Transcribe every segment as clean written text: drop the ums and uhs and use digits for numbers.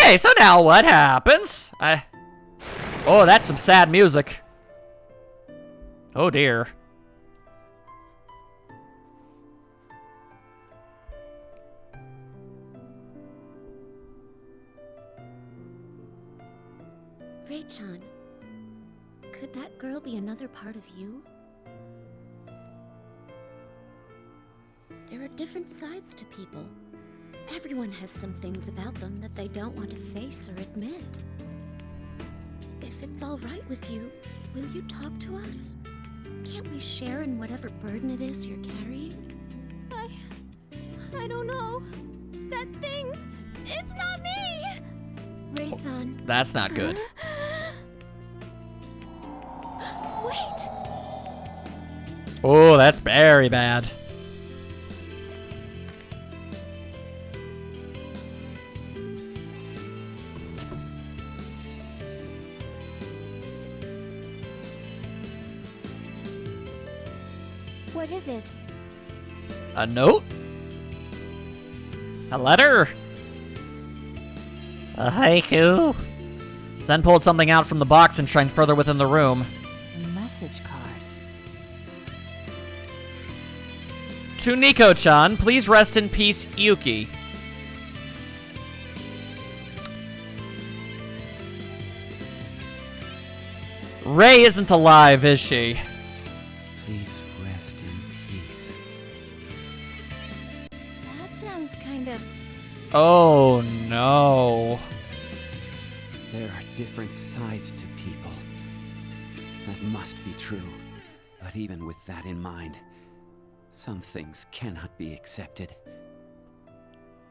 Okay, so now what happens? Oh, that's some sad music. Oh dear. Ray-chan, could that girl be another part of you? There are different sides to people. Everyone has some things about them that they don't want to face or admit. If it's all right with you, will you talk to us? Can't we share in whatever burden it is you're carrying? I don't know. That thing's... it's not me! Ray-san. That's not good. Wait! Oh, that's very bad. What is it? A note? A letter? A haiku? Zen pulled something out from the box and shined further within the room. A message card. To Nico-chan, please rest in peace, Yuki. Ray isn't alive, is she? Please rest in peace. That sounds kind of... Oh no. There are different sides to people. That must be true. But even with that in mind, some things cannot be accepted.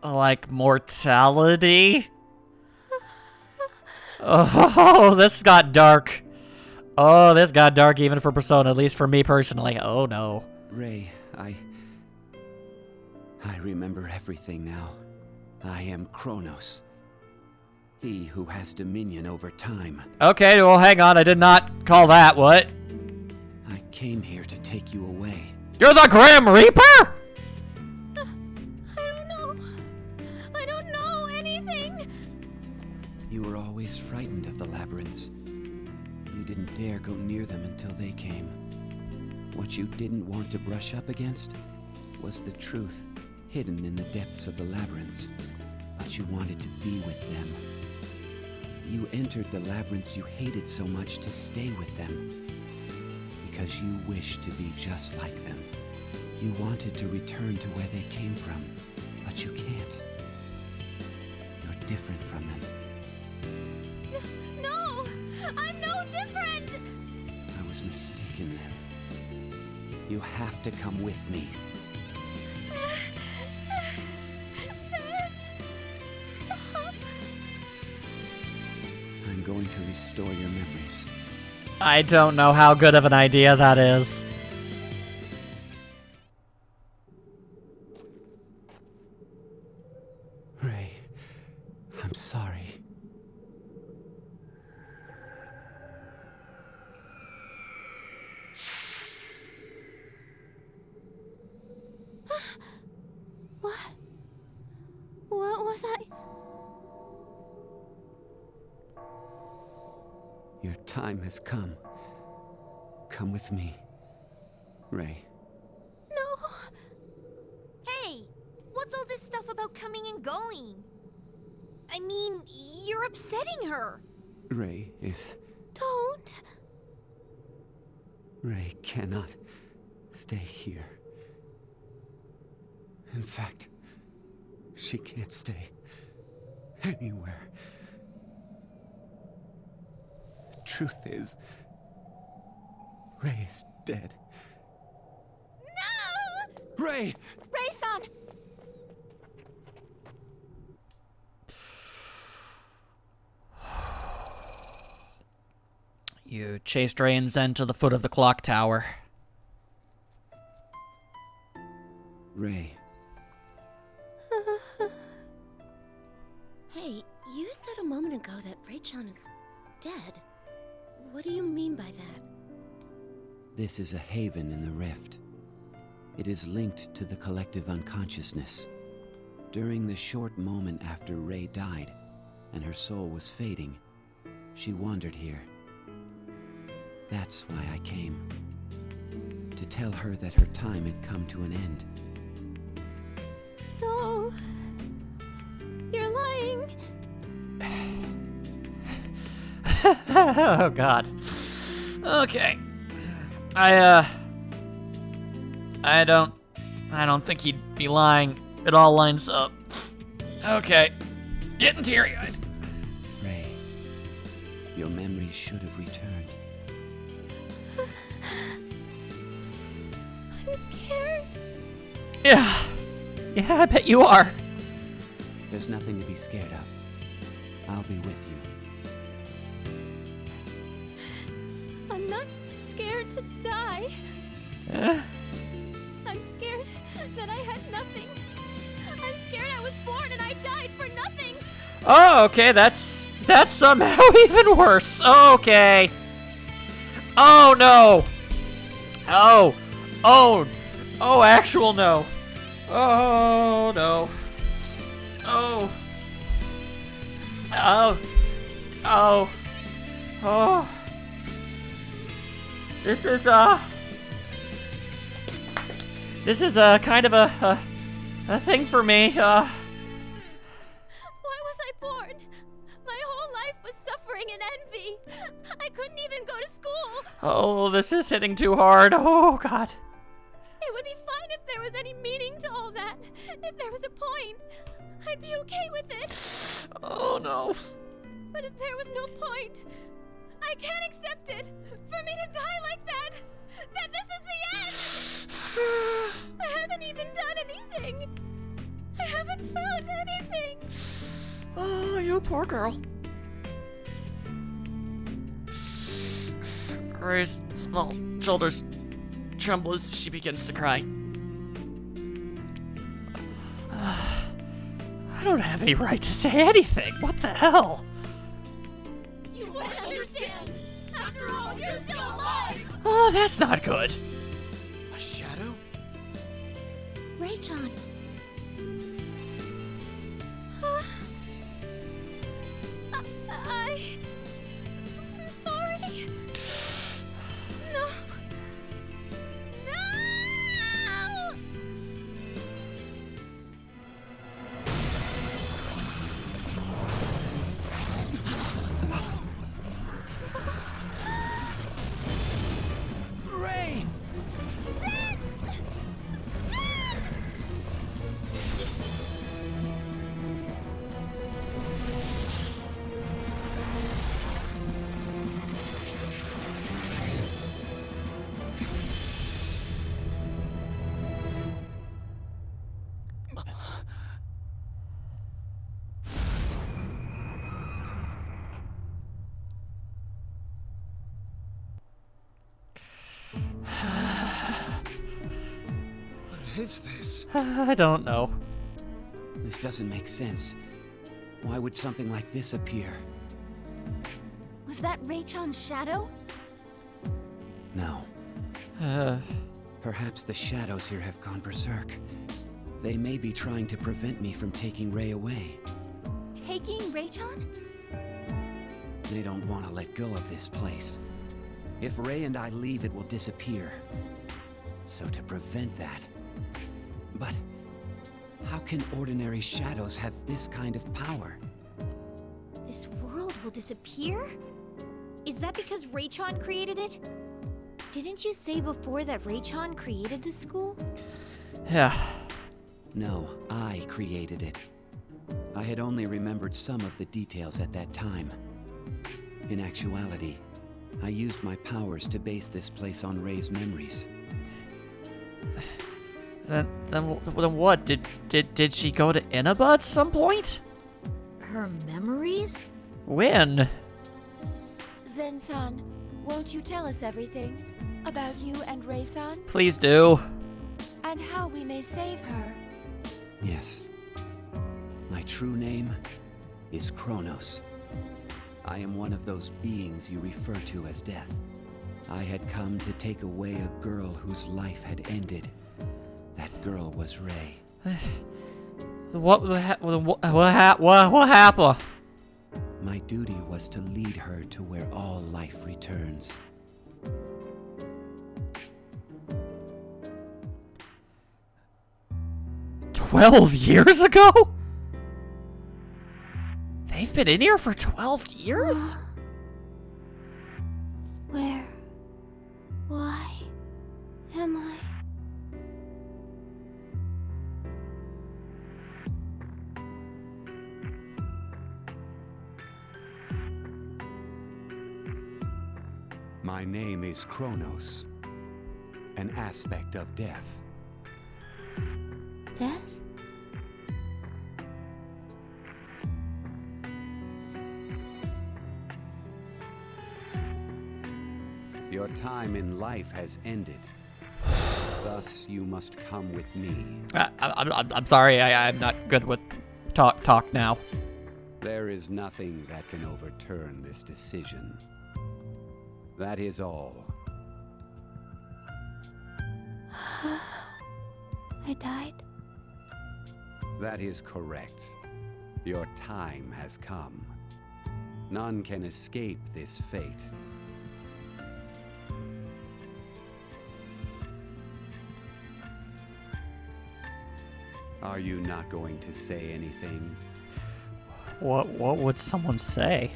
Like mortality? Oh, this got dark. Oh, this got dark even for Persona, at least for me personally. Oh no. Ray, I remember everything now. I am Chronos. He who has dominion over time. Okay, well hang on, I did not call that what? I came here to take you away. You're the Grim Reaper?! I don't know anything! You were always frightened of the labyrinths. You didn't dare go near them until they came. What you didn't want to brush up against was the truth hidden in the depths of the labyrinths. But you wanted to be with them. You entered the labyrinths you hated so much to stay with them. Because you wished to be just like them. You wanted to return to where they came from, but you can't. You're different from them. No! I'm no different! I was mistaken then. You have to come with me. Stop! I'm going to restore your memories. I don't know how good of an idea that is. Ray, I'm sorry. What was I... Your time has come. Come with me, Ray. No! Hey! What's all this stuff about coming and going? I mean, you're upsetting her! Ray is... Don't! Ray cannot stay here. In fact, she can't stay anywhere. The truth is, Ray is dead. No! Ray! Ray-san! You chased Ray and Zen to the foot of the clock tower. Ray. Hey, you said a moment ago that Ray-chan is dead. What do you mean by that? This is a haven in the rift. It is linked to the collective unconsciousness. During the short moment after Ray died, and her soul was fading, she wandered here. That's why I came. To tell her that her time had come to an end. So... you're lying. Oh God. Okay. I don't think he'd be lying. It all lines up. Okay. Getting teary-eyed. Ray, your memories should have returned. I'm scared. Yeah. Yeah, I bet you are. There's nothing to be scared of. I'll be with you. I'm not scared to die. I'm scared that I had nothing. I'm scared I was born and I died for nothing. Oh, okay, that's somehow even worse. Okay. Oh no. Oh, actual no. Oh no. Oh. This is kind of a thing for me. Why was I born? My whole life was suffering and envy. I couldn't even go to school. Oh, this is hitting too hard. Oh God. It would be fine if there was any meaning to all that. If there was a point, I'd be okay with it. Oh no. But if there was no point, I can't accept it. For me to die like that, that this is the end. I haven't even done anything. I haven't found anything. Oh, you poor girl. Ray's small shoulders tremble as she begins to cry. I don't have any right to say anything. What the hell? You wouldn't understand. After all, you're still alive. Oh, that's not good. A shadow? Ray-chan, I'm sorry. No. No! Ray! What is this? I don't know. This doesn't make sense. Why would something like this appear? Was that Ray-chan's shadow? No. Perhaps the shadows here have gone berserk. They may be trying to prevent me from taking Ray away. Taking Ray-chan? They don't want to let go of this place. If Ray and I leave, it will disappear. So to prevent that... But... how can ordinary shadows have this kind of power? This world will disappear? Is that because Ray-chan created it? Didn't you say before that Ray-chan created the school? Yeah. No, I created it. I had only remembered some of the details at that time. In actuality, I used my powers to base this place on Ray's memories. Then what? Did she go to Inaba at some point? Her memories? When? Zen-san, won't you tell us everything about you and Rei-san Please do. and how we may save her? Yes. My true name is Chronos. I am one of those beings you refer to as death. I had come to take away a girl whose life had ended. That girl was Ray. What happened? my duty was to lead her to where all life returns. "12 years ago? They've been in here for 12 years? Where? Why am I? My name is Chronos, an aspect of death. Death? Your time in life has ended. Thus, you must come with me. I'm sorry, I'm not good with talk now. There is nothing that can overturn this decision. That is all. I died? That is correct. Your time has come. None can escape this fate. Are you not going to say anything? What would someone say?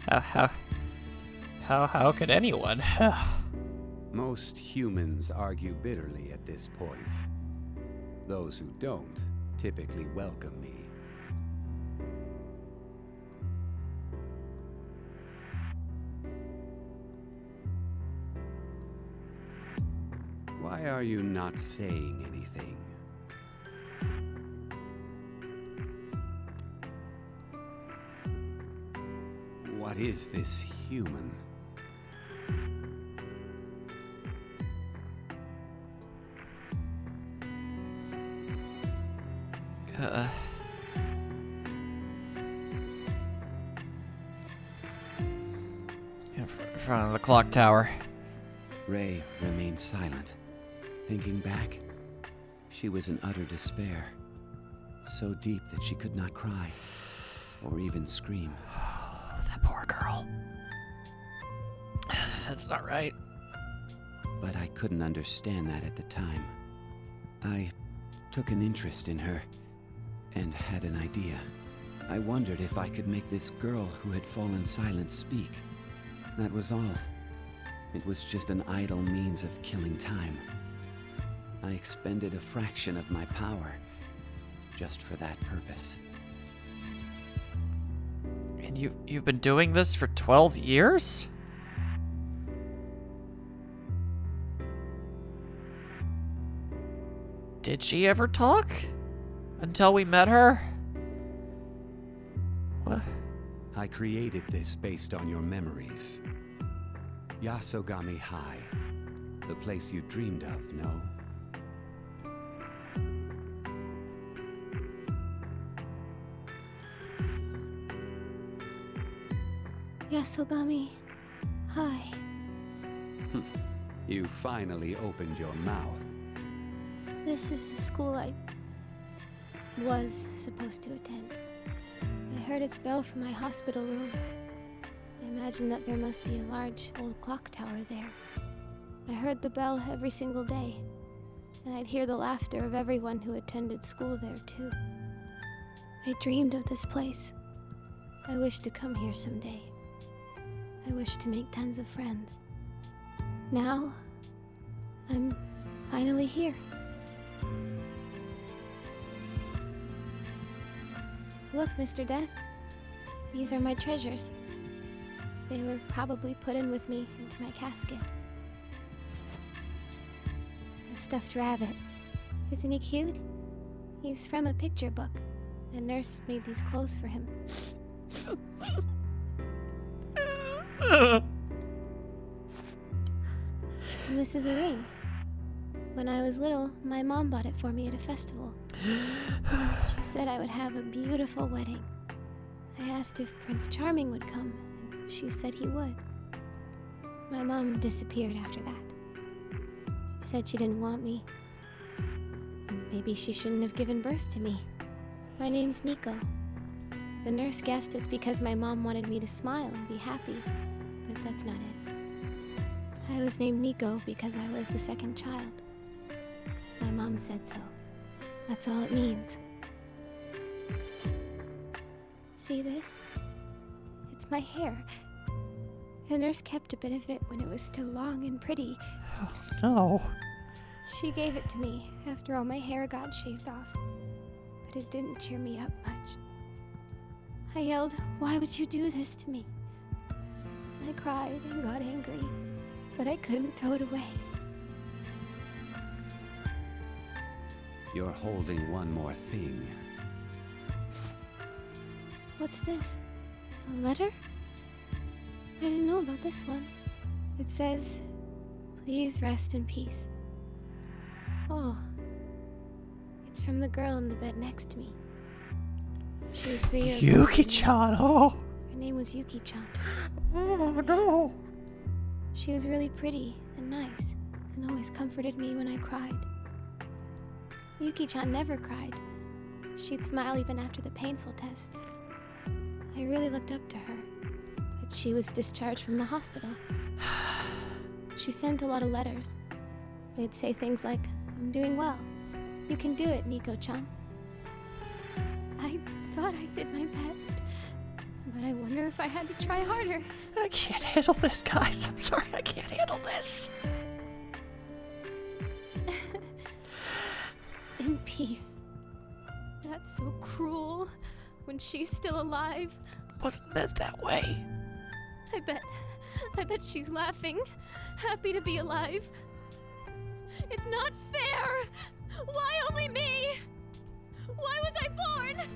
How could anyone? Most humans argue bitterly at this point. Those who don't typically welcome me. Why are you not saying anything? What is this human? In front of the clock tower. Ray remained silent. Thinking back, she was in utter despair. So deep that she could not cry, or even scream. That poor girl. That's not right. But I couldn't understand that at the time. I took an interest in her, and had an idea. I wondered if I could make this girl who had fallen silent speak. That was all. It was just an idle means of killing time. I expended a fraction of my power, just for that purpose. And you've been doing this for 12 years? Did she ever talk? Until we met her? What? I created this based on your memories. Yasogami High. The place you dreamed of, no? Yasogami. Hi. You finally opened your mouth. This is the school I was supposed to attend. I heard its bell from my hospital room. I imagine that there must be a large old clock tower there. I heard the bell every single day, and I'd hear the laughter of everyone who attended school there too. I dreamed of this place. I wished to come here someday. I wished to make tons of friends. Now, I'm finally here. Look, Mr. Death. These are my treasures. They were probably put in with me into my casket. A stuffed rabbit. Isn't he cute? He's from a picture book. A nurse made these clothes for him. And this is a ring. When I was little, my mom bought it for me at a festival. She said I would have a beautiful wedding. I asked if Prince Charming would come, and she said he would. My mom disappeared after that. She said she didn't want me. Maybe she shouldn't have given birth to me. My name's Nico. The nurse guessed it's because my mom wanted me to smile and be happy, but that's not it. I was named Nico because I was the second child. My mom said so. That's all it means. See this? It's my hair. The nurse kept a bit of it when it was still long and pretty. Oh, no. She gave it to me after all my hair got shaved off. But it didn't cheer me up much. I yelled, "Why would you do this to me?" I cried and got angry, but I couldn't throw it away. You're holding one more thing. What's this? A letter? I didn't know about this one. It says, "Please rest in peace." Oh. It's from the girl in the bed next to me. She was 3 years old. Yuki-chan, oh. Her name was Yuki-chan. Oh, no. She was really pretty and nice, and always comforted me when I cried. Yuki-chan never cried. She'd smile even after the painful tests. I really looked up to her, but she was discharged from the hospital. She sent a lot of letters. They'd say things like, "I'm doing well. You can do it, Nico-chan." I thought I did my best, but I wonder if I had to try harder. I can't handle this, guys. I'm sorry, I can't handle this. In peace. That's so cruel when she's still alive. Wasn't meant that way. I bet she's laughing, happy to be alive. It's not fair! Why only me? Why was I born?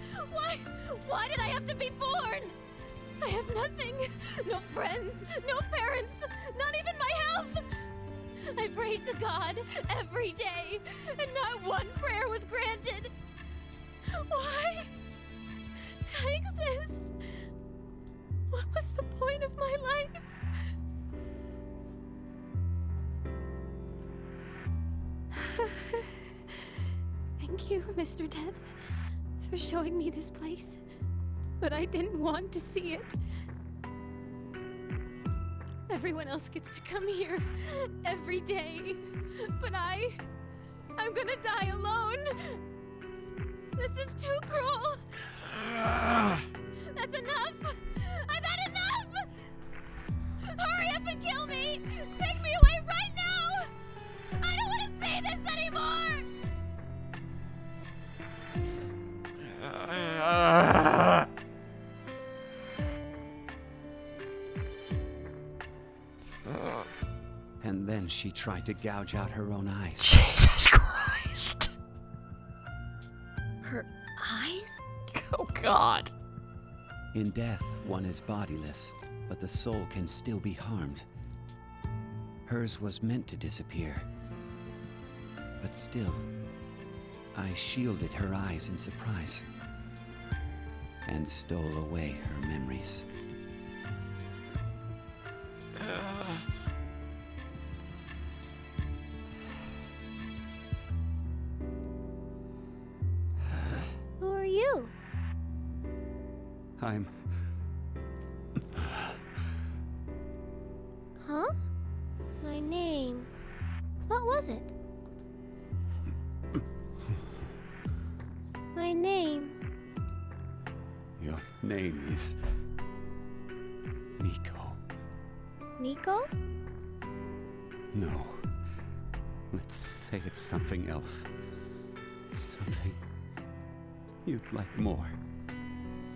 Why did I have to be born? I have nothing. No friends, no parents, not even my health. I prayed to God every day, and not one prayer was granted. Why did I exist? What was the point of my life? Thank you, Mr. Death, for showing me this place. But I didn't want to see it. Everyone else gets to come here every day. But I'm gonna die alone. This is too cruel. That's enough. I've had enough. Hurry up and kill me. Take me away right now. I don't want to say this anymore. And then she tried to gouge out her own eyes. Jesus Christ. Her eyes? Oh, God. In death, one is bodiless, but the soul can still be harmed. Hers was meant to disappear. But still, I shielded her eyes in surprise and stole away her memories. Who are you? I'm... Huh? My name. What was it? My name. Your name is... Nico. Nico? No. Let's say it's something else. Something you'd like more.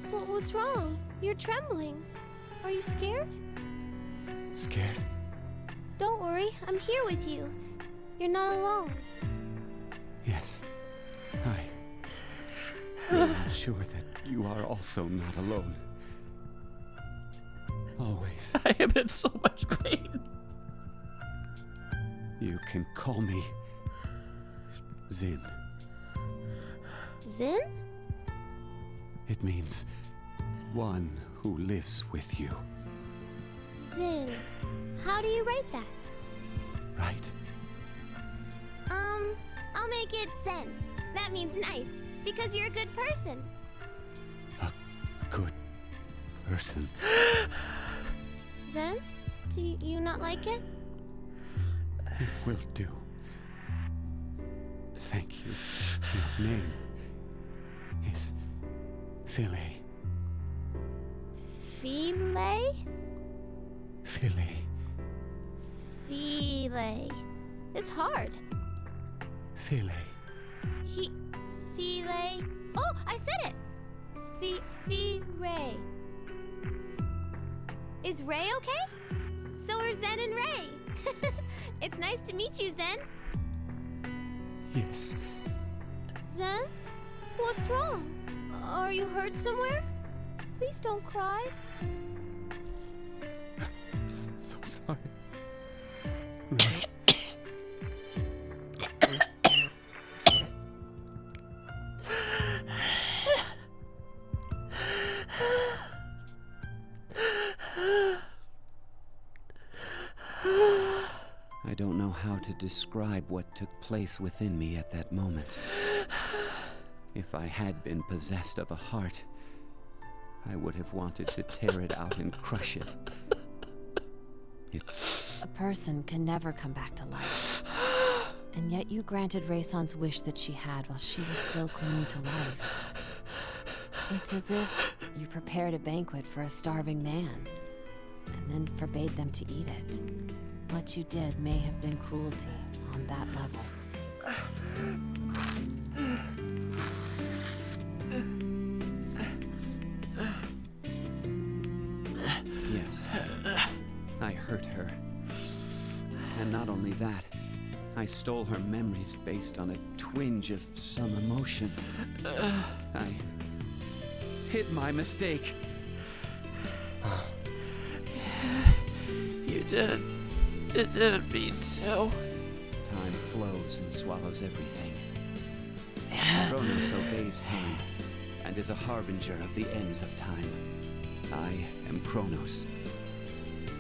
What was wrong? You're trembling. Are you scared? Scared? Don't worry, I'm here with you. You're not alone. Yes. I'm sure that you are also not alone. Always. I am in so much pain. You can call me Zin. Zin? It means one who lives with you, Zin. How do you write that? right? I'll make it Zen. That means nice, because you're a good person. A good person. Zen, do you not like it? It will do. Thank you. Your name is Philly. Philae? Philly. Philae. It's hard. Philly. Philae. Oh, I said it! Ray. Is Ray okay? So are Zen and Ray. It's nice to meet you, Zen. Yes. Zen? What's wrong? Are you hurt somewhere? Please don't cry. So sorry. Ray. I don't know how to describe what took place within me at that moment. If I had been possessed of a heart, I would have wanted to tear it out and crush it. A person can never come back to life. And yet you granted Raysan's wish that she had while she was still clinging to life. It's as if you prepared a banquet for a starving man, and then forbade them to eat it. What you did may have been cruelty on that level. Yes, I hurt her. And not only that, I stole her memories based on a twinge of some emotion. I hid my mistake. You did. It didn't mean to. Time flows and swallows everything. Chronos obeys time and is a harbinger of the ends of time. I am Chronos.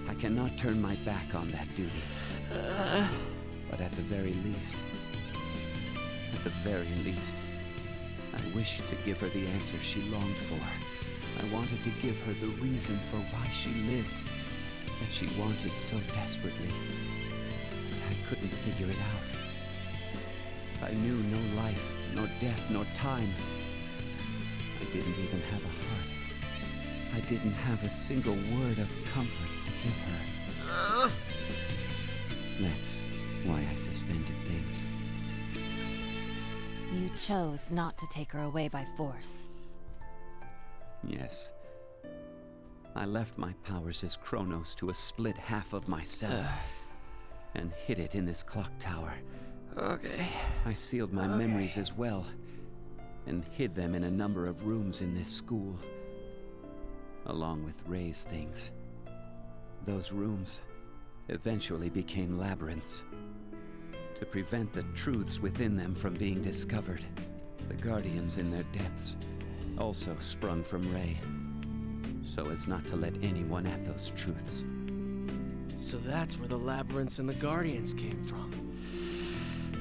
I cannot turn my back on that duty. But at the very least, I wished to give her the answer she longed for. I wanted to give her the reason for why she lived, that she wanted so desperately. But I couldn't figure it out. I knew no life, nor death, nor time. I didn't even have a heart. I didn't have a single word of comfort to give her. That's why I suspended things. You chose not to take her away by force. Yes. I left my powers as Chronos to a split half of myself and hid it in this clock tower. Okay. I sealed my memories as well and hid them in a number of rooms in this school, along with Ray's things. Those rooms eventually became labyrinths. To prevent the truths within them from being discovered, the guardians in their depths also sprung from Ray, so as not to let anyone at those truths. So that's where the labyrinths and the guardians came from.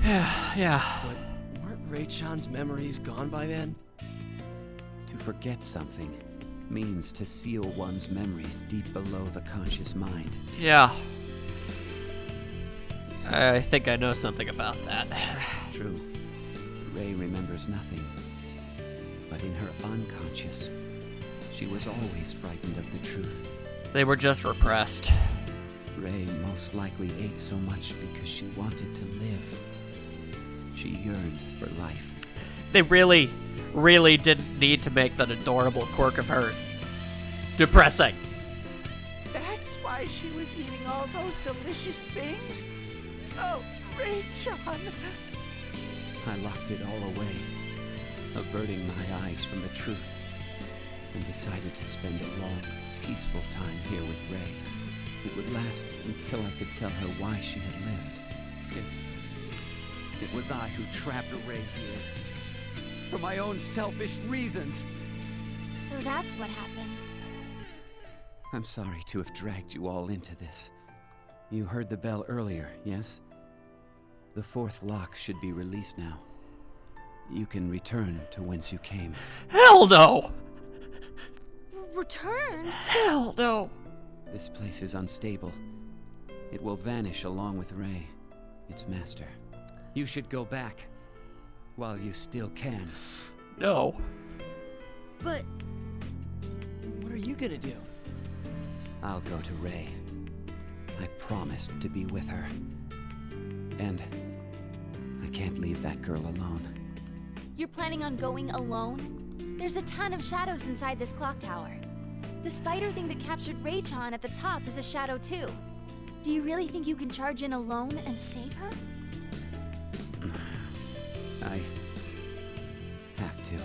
Yeah. But weren't Ray-chan's memories gone by then? To forget something means to seal one's memories deep below the conscious mind. Yeah. I think I know something about that. True. Ray remembers nothing. But in her unconscious, she was always frightened of the truth. They were just repressed. Ray most likely ate so much because she wanted to live. She yearned for life. They really, really didn't need to make that adorable quirk of hers depressing. That's why she was eating all those delicious things? Oh, Ray-chan! I locked it all away, averting my eyes from the truth, and decided to spend a long, peaceful time here with Ray. It would last until I could tell her why she had lived. It was I who trapped Ray here, for my own selfish reasons. So that's what happened. I'm sorry to have dragged you all into this. You heard the bell earlier, yes? The fourth lock should be released now. You can return to whence you came. Hell no! return? Hell no. This place is unstable. It will vanish along with Ray, its master. You should go back while you still can. No. But what are you gonna do? I'll go to Ray. I promised to be with her. And I can't leave that girl alone. You're planning on going alone? There's a ton of shadows inside this clock tower. The spider thing that captured Raychan at the top is a shadow too. Do you really think you can charge in alone and save her? I have to.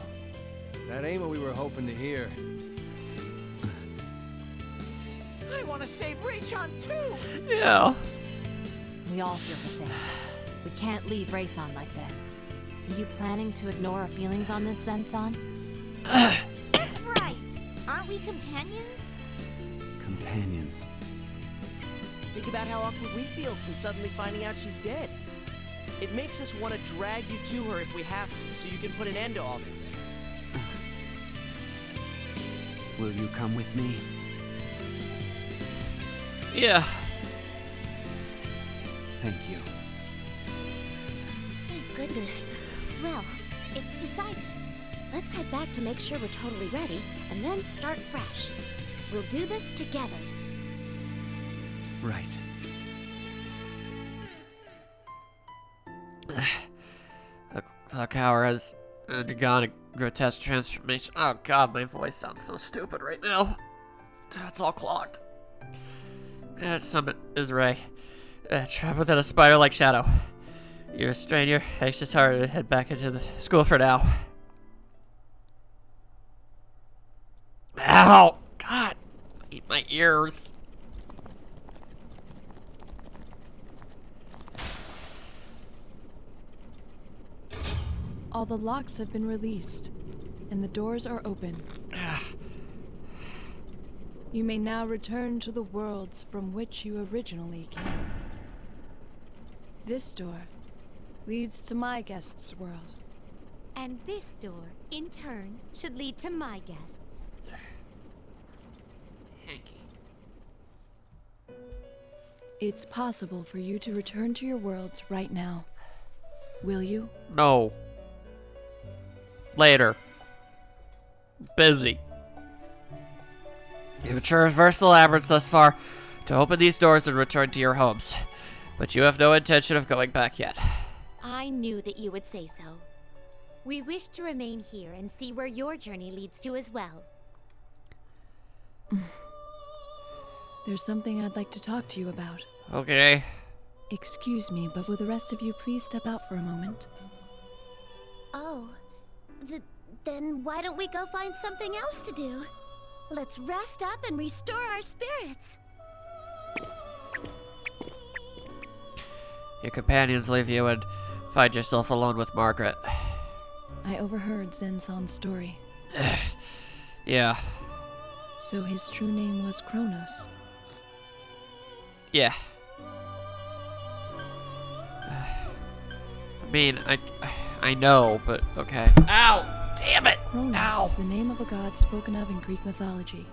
That ain't what we were hoping to hear. I want to save Raychan too! Yeah. We all feel the same. We can't leave Rayson like this. Are you planning to ignore our feelings on this, Zenson? That's right. Aren't we companions? Companions. Think about how awkward we feel from suddenly finding out she's dead. It makes us want to drag you to her if we have to, so you can put an end to all this. Will you come with me? Yeah. Thank you. Thank goodness. Well, it's decided. Let's head back to make sure we're totally ready, and then start fresh. We'll do this together. Right. The clock tower has undergone a grotesque transformation. Oh god, my voice sounds so stupid right now. It's all clogged. That summit is Ray. Trapped within a spider-like shadow. You restrain your anxious heart and head back into the school for now. Ow! God! Eat my ears. All the locks have been released, and the doors are open. You may now return to the worlds from which you originally came. This door leads to my guest's world. And this door, in turn, should lead to my guests. Hanky. It's possible for you to return to your worlds right now. Will you? No. Later. Busy. You've traversed the labyrinth thus far to open these doors and return to your homes. But you have no intention of going back yet. I knew that you would say so. We wish to remain here and see where your journey leads to as well. There's something I'd like to talk to you about. Okay. Excuse me, but will the rest of you please step out for a moment? Oh, then why don't we go find something else to do? Let's rest up and restore our spirits. Your companions leave you and find yourself alone with Margaret. I overheard Zenson's story. Yeah. So his true name was Chronos. Yeah. I mean, I know, but okay. Ow! Damn it! Chronos Ow! is the name of a god spoken of in Greek mythology.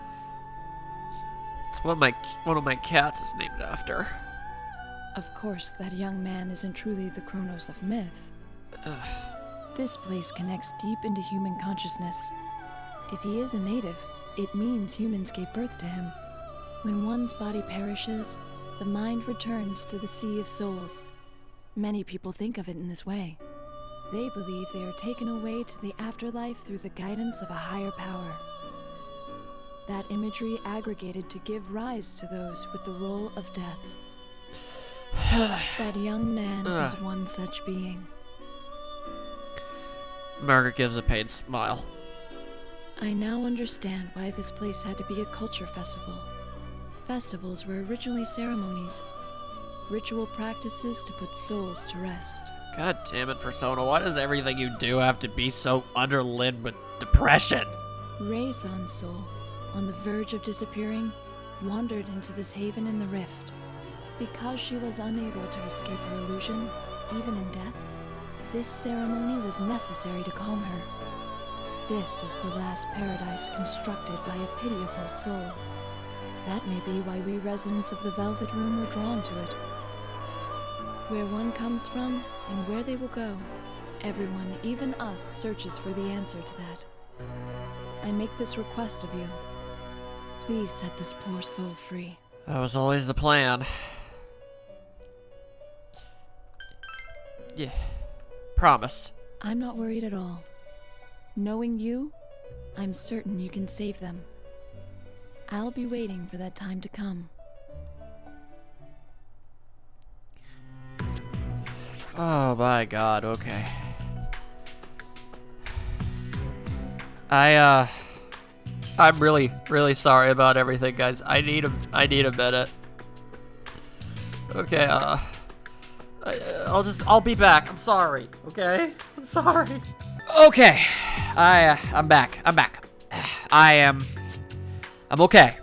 It's one of my cats is named after. Of course, that young man isn't truly the Chronos of myth. This place connects deep into human consciousness. If he is a native, it means humans gave birth to him. When one's body perishes, the mind returns to the Sea of Souls. Many people think of it in this way. They believe they are taken away to the afterlife through the guidance of a higher power. That imagery aggregated to give rise to those with the role of death. That young man is one such being. Margaret gives a pained smile. I now understand why this place had to be a culture festival. Festivals were originally ceremonies, ritual practices to put souls to rest. God damn it, Persona, why does everything you do have to be so underlit with depression? Raysan's soul, on the verge of disappearing, wandered into this haven in the rift. Because she was unable to escape her illusion, even in death, this ceremony was necessary to calm her. this is the last paradise constructed by a pitiable soul. That may be why we residents of the Velvet Room were drawn to it. Where one comes from, and where they will go, everyone, even us, searches for the answer to that. I make this request of you. Please set this poor soul free. That was always the plan. Yeah. Promise. I'm not worried at all. Knowing you, I'm certain you can save them. I'll be waiting for that time to come. Oh my god, okay. I'm really, really sorry about everything, guys. I need a minute. Okay, I'll be back. I'm sorry, okay? I'm sorry. Okay. I'm back. I'm okay.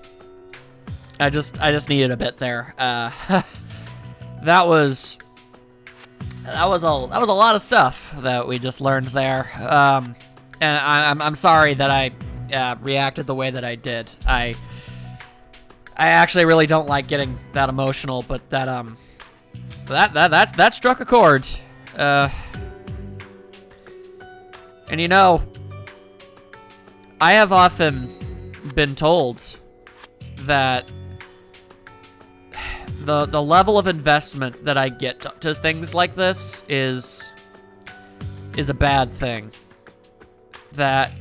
I just needed a bit there. That was a lot of stuff that we just learned there. And I'm sorry that I reacted the way that I did. I actually really don't like getting that emotional, but that struck a chord. And you know, I have often been told that the level of investment that I get to things like this is a bad thing. That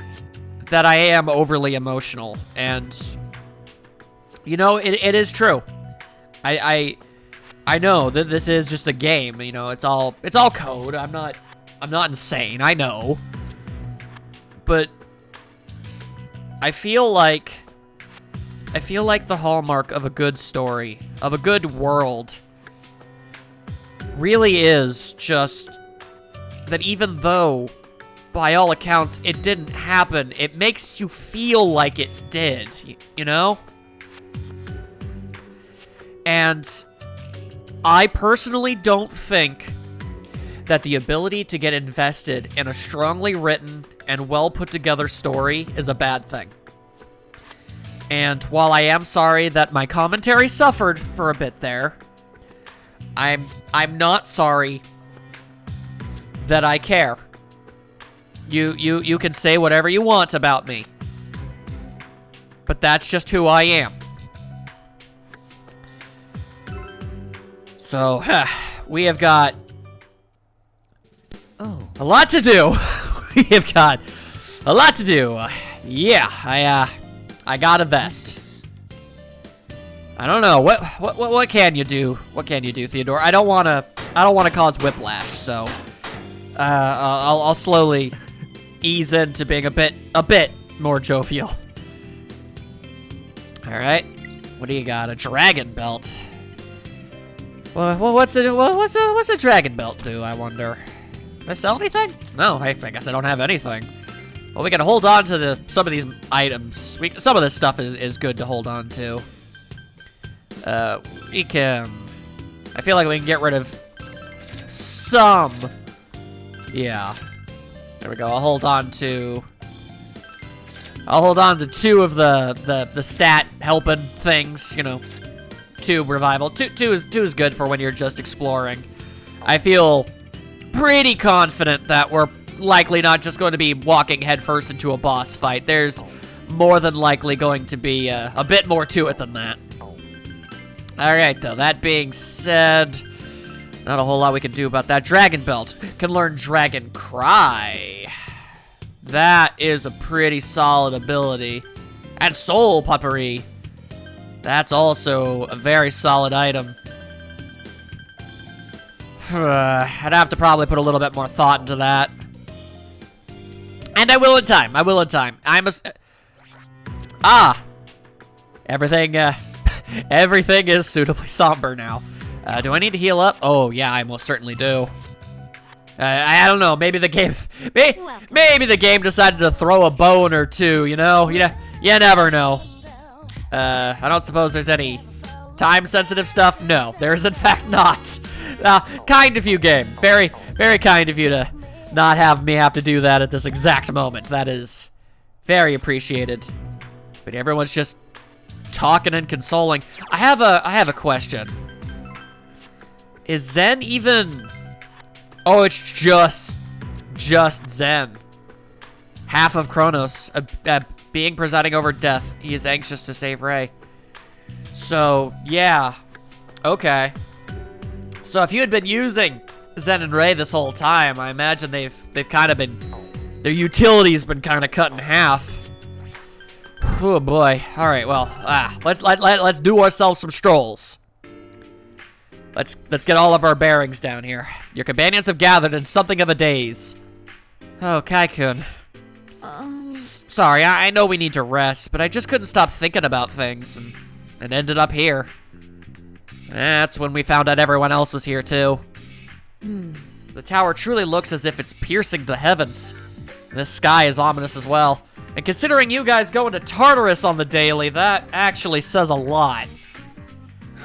I am overly emotional, and you know, it is true. I know that this is just a game. You know, it's all code. I'm not insane. I know, but I feel like the hallmark of a good story, of a good world, really is just that even though, by all accounts, it didn't happen, it makes you feel like it did, you know? And I personally don't think that the ability to get invested in a strongly written and well put together story is a bad thing. And while I am sorry that my commentary suffered for a bit there, I'm not sorry that I care. You can say whatever you want about me, but that's just who I am. So, we have got a lot to do. We have got a lot to do. Yeah, I got a vest. I don't know what can you do? What can you do, Theodore? I don't want to cause whiplash, so I'll slowly ease into being a bit more jovial. All right, what do you got? A dragon belt. Well, what's a dragon belt do? I wonder. Did I sell anything? No, I guess I don't have anything. Well, we can hold on to some of these items. Some of this stuff is good to hold on to. We can. I feel like we can get rid of some. Yeah. There we go. I'll hold on to two of the stat helping things. You know, 2 revival. Two is good for when you're just exploring. I feel pretty confident that we're likely not just going to be walking headfirst into a boss fight. There's more than likely going to be a bit more to it than that. Alright, though, that being said, not a whole lot we can do about that. Dragon Belt. Can learn Dragon Cry. That is a pretty solid ability. And Soul Puppery. That's also a very solid item. I'd have to probably put a little bit more thought into that. And I will in time. Everything is suitably somber now. Do I need to heal up? Oh, yeah, I most certainly do. I don't know. Maybe the game, maybe the game decided to throw a bone or two. You know, you never know. I don't suppose there's any time-sensitive stuff. No, there is in fact not. Kind of you, game. Very, very kind of you to not have me have to do that at this exact moment. That is Very appreciated. But everyone's just talking and consoling. I have a question. Is Zen even... Oh, it's just Zen. Half of Chronos. Being presiding over death. He is anxious to save Ray. So, yeah. Okay. So if you had been using Zen and Ray this whole time, I imagine they've kind of been... Their utility's been kind of cut in half. Oh boy. All right. Well, let's do ourselves some strolls. Let's get all of our bearings down here. Your companions have gathered in something of a daze. Oh, Kai-kun. Sorry, I know we need to rest, but I just couldn't stop thinking about things and ended up here. That's when we found out everyone else was here too. The tower truly looks as if it's piercing the heavens. This sky is ominous as well. And considering you guys go into Tartarus on the daily, that actually says a lot.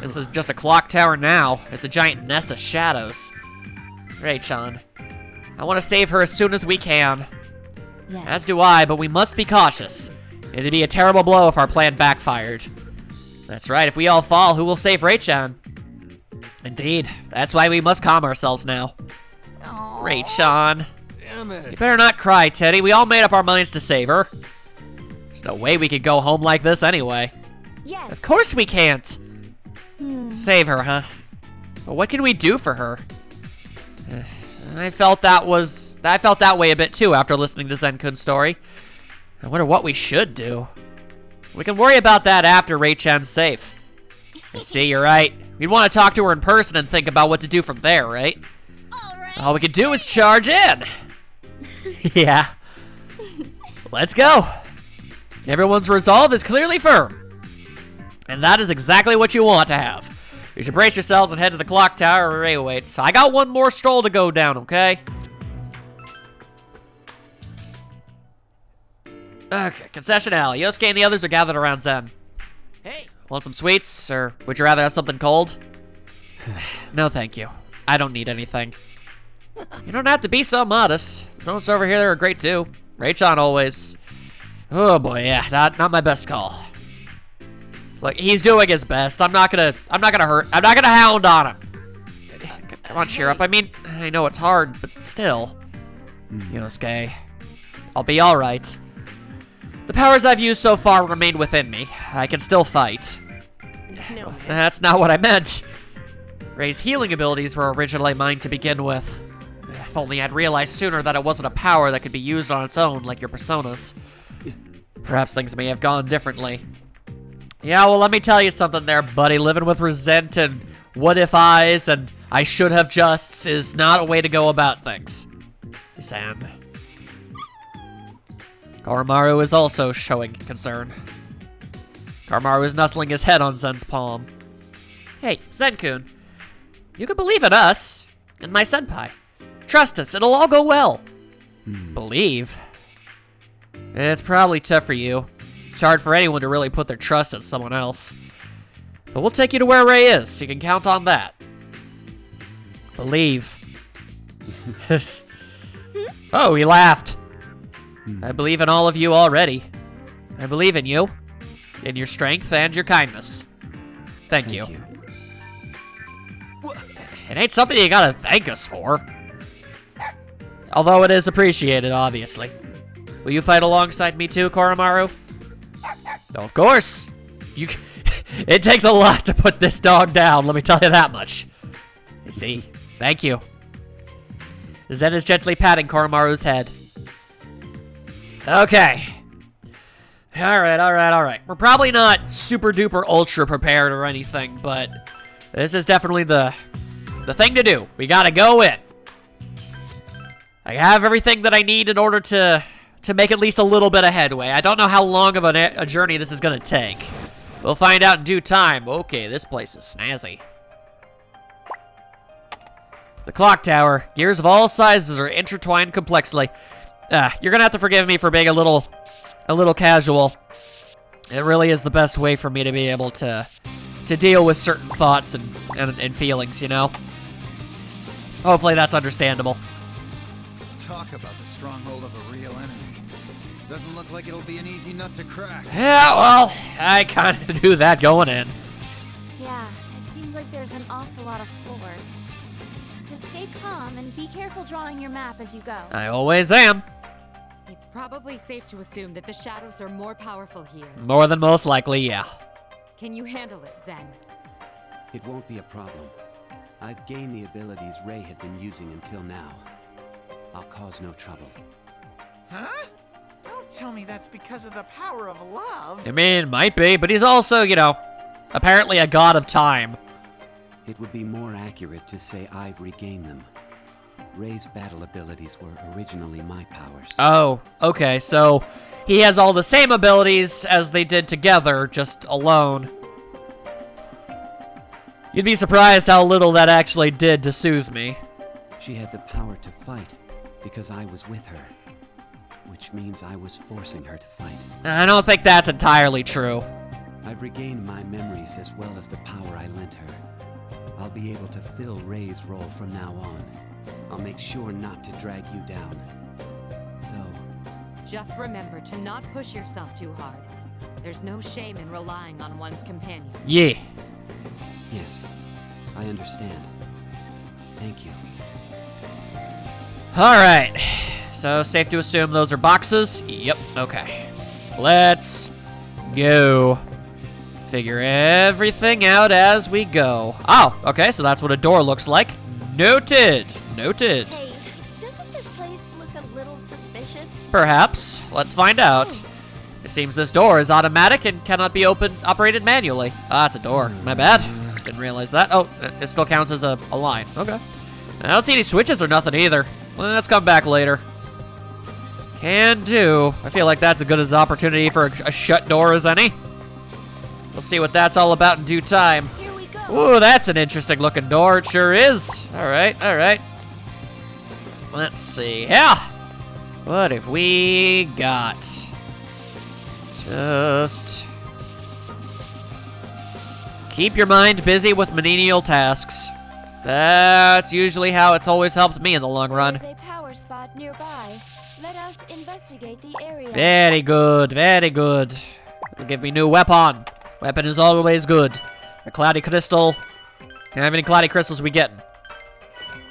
This is just a clock tower now. It's a giant nest of shadows. Ray-chan, I want to save her as soon as we can. Yes. As do I, but we must be cautious. It'd be a terrible blow if our plan backfired. That's right, if we all fall, who will save Ray-chan? Indeed, that's why we must calm ourselves now. Ray-chan. Damn it. You better not cry, Teddy. We all made up our minds to save her. There's no way we could go home like this anyway. Yes. Of course we can't. Save her, huh? But what can we do for her? I felt that way a bit too after listening to Zen-kun's story. I wonder what we should do. We can worry about that after Ray-chan's safe. You see, you're right. We'd want to talk to her in person and think about what to do from there, right? All we could do is charge in. Yeah. Let's go. Everyone's resolve is clearly firm. And that is exactly what you want to have. You should brace yourselves and head to the clock tower where Ray waits. I got one more stroll to go down, okay? Okay, concession alley. Yosuke and the others are gathered around Zen. Hey, Want some sweets, or would you rather have something cold? No, thank you. I don't need anything. You don't have to be so modest. Those over here are great too. Ray-chan always. Oh boy, yeah, not my best call. Look, he's doing his best. I'm not gonna hound on him. Come on, cheer up. I mean, I know it's hard, but still. Yosuke, I'll be all right. The powers I've used so far remain within me. I can still fight. no. That's not what I meant. Ray's healing abilities were originally mine to begin with. If only I'd realized sooner that it wasn't a power that could be used on its own like your personas. Perhaps things may have gone differently. Yeah, well, let me tell you something there, buddy. Living with resent and what-if-I's and I should have justs is not a way to go about things. Sam. Koromaru is also showing concern. Koromaru is nuzzling his head on Zen's palm. Hey, Zen-kun. You can believe in us and my senpai. Trust us, it'll all go well. Believe? It's probably tough for you. It's hard for anyone to really put their trust in someone else. But we'll take you to where Ray is, so you can count on that. Believe. Oh, he laughed. I believe in all of you already. I believe in you, in your strength and your kindness. Thank you. It ain't something you gotta thank us for. Although it is appreciated, obviously. Will you fight alongside me too, Koromaru? Oh, of course. It takes a lot to put this dog down, let me tell you that much. You see, thank you. Zen is gently patting Koromaru's head. Okay. Alright. We're probably not super duper ultra prepared or anything, but this is definitely the thing to do. We gotta go in. I have everything that I need in order to make at least a little bit of headway. I don't know how long of a journey this is gonna take. We'll find out in due time. Okay, this place is snazzy. The clock tower. Gears of all sizes are intertwined complexly. You're gonna have to forgive me for being a little casual. It really is the best way for me to be able to deal with certain thoughts and feelings, you know? Hopefully that's understandable. Talk about the stronghold of a real enemy. Doesn't look like it'll be an easy nut to crack. Yeah, well, I kind of knew that going in. Yeah, it seems like there's an awful lot of floors. Just stay calm and be careful drawing your map as you go. I always am. It's probably safe to assume that the shadows are more powerful here. More than most likely, yeah. Can you handle it, Zen? It won't be a problem. I've gained the abilities Ray had been using until now. I'll cause no trouble. Huh? Don't tell me that's because of the power of love. I mean, it might be, but he's also, you know, apparently a god of time. It would be more accurate to say I've regained them. Ray's battle abilities were originally my powers. Oh, okay, so he has all the same abilities as they did together, just alone. You'd be surprised how little that actually did to soothe me. She had the power to fight because I was with her, which means I was forcing her to fight. I don't think that's entirely true. I've regained my memories as well as the power I lent her. I'll be able to fill Ray's role from now on. I'll make sure not to drag you down. So... Just remember to not push yourself too hard. There's no shame in relying on one's companion. Yeah. Yes, I understand. Thank you. Alright. So, safe to assume those are boxes? Yep, okay. Let's go. Figure everything out as we go. Oh, okay, so that's what a door looks like. Noted. Noted. Hey, doesn't this place look a little suspicious? Perhaps. Let's find out. It seems this door is automatic and cannot be operated manually. Ah, it's a door. My bad. Didn't realize that. Oh, it still counts as a line. Okay. I don't see any switches or nothing either. Well, let's come back later. Can do. I feel like that's as good as an opportunity for a shut door as any. We'll see what that's all about in due time. Here we go. Ooh, that's an interesting looking door. It sure is. All right, all right. Let's see. Yeah. What have we got? Just keep your mind busy with menial tasks. That's usually how it's always helped me in the long run. There's a power spot nearby. Let us investigate the area. Very good, very good. It'll give me new weapon. Weapon is always good. A cloudy crystal. How many cloudy crystals we getting?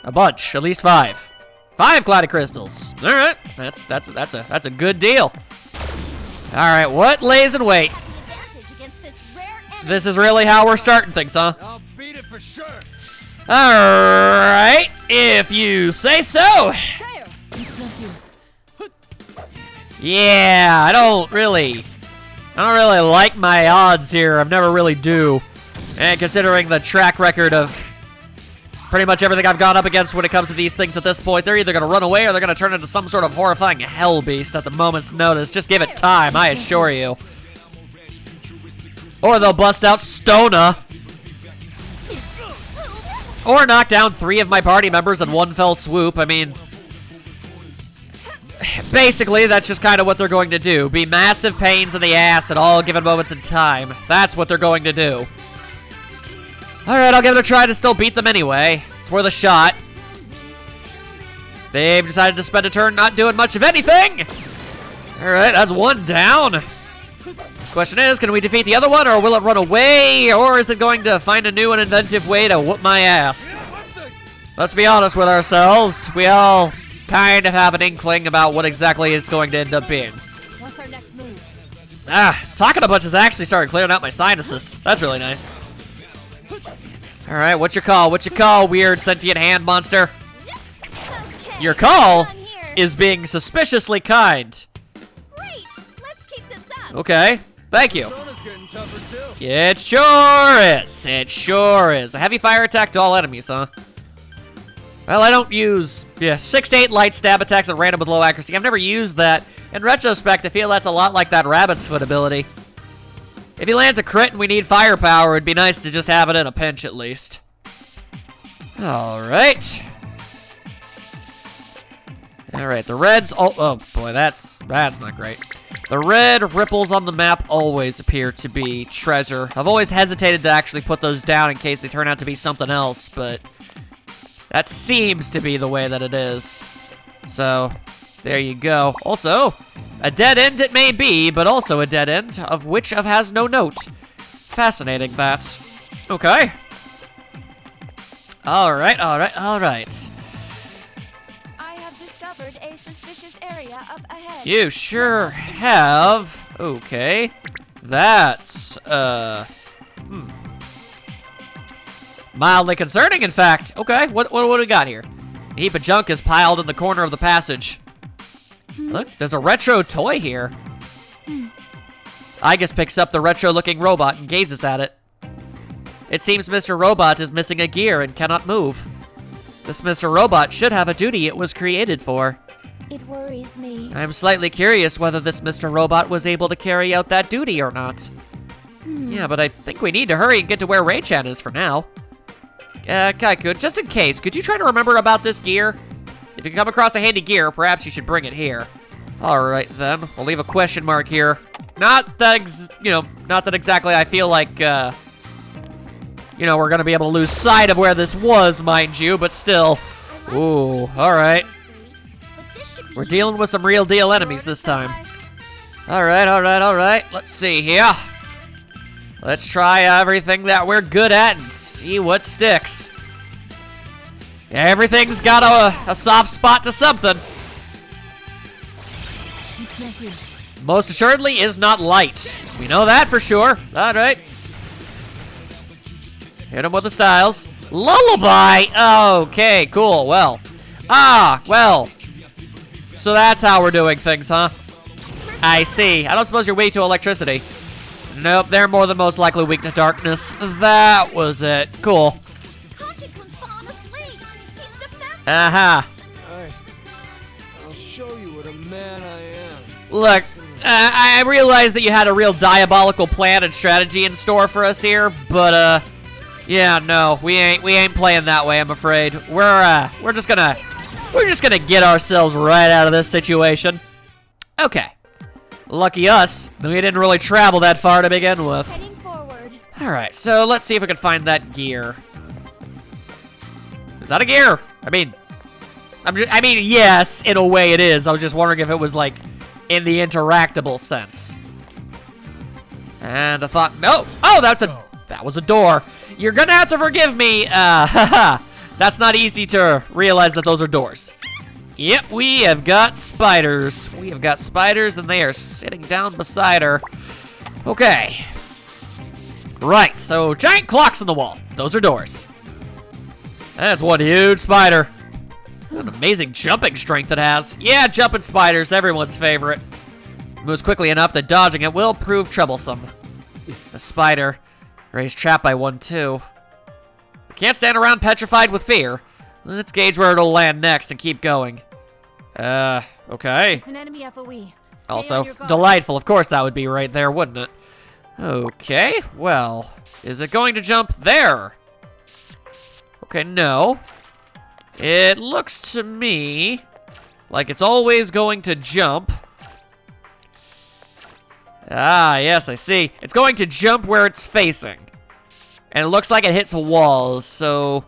A bunch, at least 5. 5 cloudy crystals. All right, that's a good deal. All right, what lays in wait? This is really how we're starting things, huh? I'll beat it for sure. All right, if you say so. Yeah, I don't really like my odds here. I've never really do. And considering the track record of pretty much everything I've gone up against when it comes to these things at this point, they're either going to run away or they're going to turn into some sort of horrifying hell beast at the moment's notice. Just give it time, I assure you. Or they'll bust out Stona. Or knock down 3 of my party members in one fell swoop. I mean, basically, that's just kind of what they're going to do. Be massive pains in the ass at all given moments in time. That's what they're going to do. Alright, I'll give it a try to still beat them anyway. It's worth a shot. They've decided to spend a turn not doing much of anything. Alright, that's 1 down. Question is, can we defeat the other one, or will it run away, or is it going to find a new and inventive way to whoop my ass? Let's be honest with ourselves. We all kind of have an inkling about what exactly it's going to end up being. What's our next move? Talking a bunch has actually started clearing out my sinuses. That's really nice. Alright, what's your call? What's your call, weird sentient hand monster? Okay, Your call on here. is being suspiciously kind. Great. Let's keep this up. Okay, thank you. Sona's getting tougher too. It sure is. It sure is. A heavy fire attack to all enemies, huh? Well, I don't use 6 to 8 light stab attacks at random with low accuracy. I've never used that. In retrospect, I feel that's a lot like that rabbit's foot ability. If he lands a crit and we need firepower, it'd be nice to just have it in a pinch at least. Alright. Alright, the reds... Oh boy, that's not great. The red ripples on the map always appear to be treasure. I've always hesitated to actually put those down in case they turn out to be something else, but that seems to be the way that it is. So, There you go. Also, a dead end it may be, but also a dead end, of which has no note. Fascinating, that. Okay. Alright. I have discovered a suspicious area up ahead. You sure have. Okay. That's, mildly concerning, in fact. Okay, what do we got here? A heap of junk is piled in the corner of the passage. Look, there's a retro toy here. Igus picks up the retro-looking robot and gazes at it. It seems Mr. Robot is missing a gear and cannot move. This Mr. Robot should have a duty it was created for. It worries me. I'm slightly curious whether this Mr. Robot was able to carry out that duty or not. Yeah, but I think we need to hurry and get to where Ray-chan is for now. Kaiku, just in case, could you try to remember about this gear? If you come across a handy gear, perhaps you should bring it here. Alright then, we'll leave a question mark here. Not that, not that exactly I feel like, we're gonna be able to lose sight of where this was, mind you, but still. Ooh, alright. We're dealing with some real deal enemies this time. Alright. Let's see here. Let's try everything that we're good at and see what sticks. Everything's got a soft spot to something. Most assuredly is not light. We know that for sure. Alright. Hit him with the styles. Lullaby! Okay, cool. Well. So that's how we're doing things, huh? I see. I don't suppose you're weak to electricity. Nope, they're more than most likely weak to darkness. That was it. Cool. Aha. I'll show you what a man I am. Look, I realize that you had a real diabolical plan and strategy in store for us here, but yeah, no, we ain't playing that way, I'm afraid. We're just gonna get ourselves right out of this situation. Okay. Lucky us, we didn't really travel that far to begin with. Heading forward. All right, so let's see if we can find that gear. Is that a gear? I mean, yes, in a way it is. I was just wondering if it was like in the interactable sense. And I thought, no. Oh, that was a door. You're gonna have to forgive me. That's not easy to realize that those are doors. Yep, we have got spiders. We have got spiders, and they are sitting down beside her. Okay. Right, so giant clocks on the wall. Those are doors. That's one huge spider. What an amazing jumping strength it has. Yeah, jumping spiders, everyone's favorite. Moves quickly enough that dodging it will prove troublesome. A spider. Ray's trapped by one, too. We can't stand around petrified with fear. Let's gauge where it'll land next and keep going. Okay. It's an enemy FOE. Also, delightful. Of course that would be right there, wouldn't it? Okay, well, is it going to jump there? Okay, no. It looks to me like it's always going to jump. Ah, yes, I see. It's going to jump where it's facing. And it looks like it hits walls, so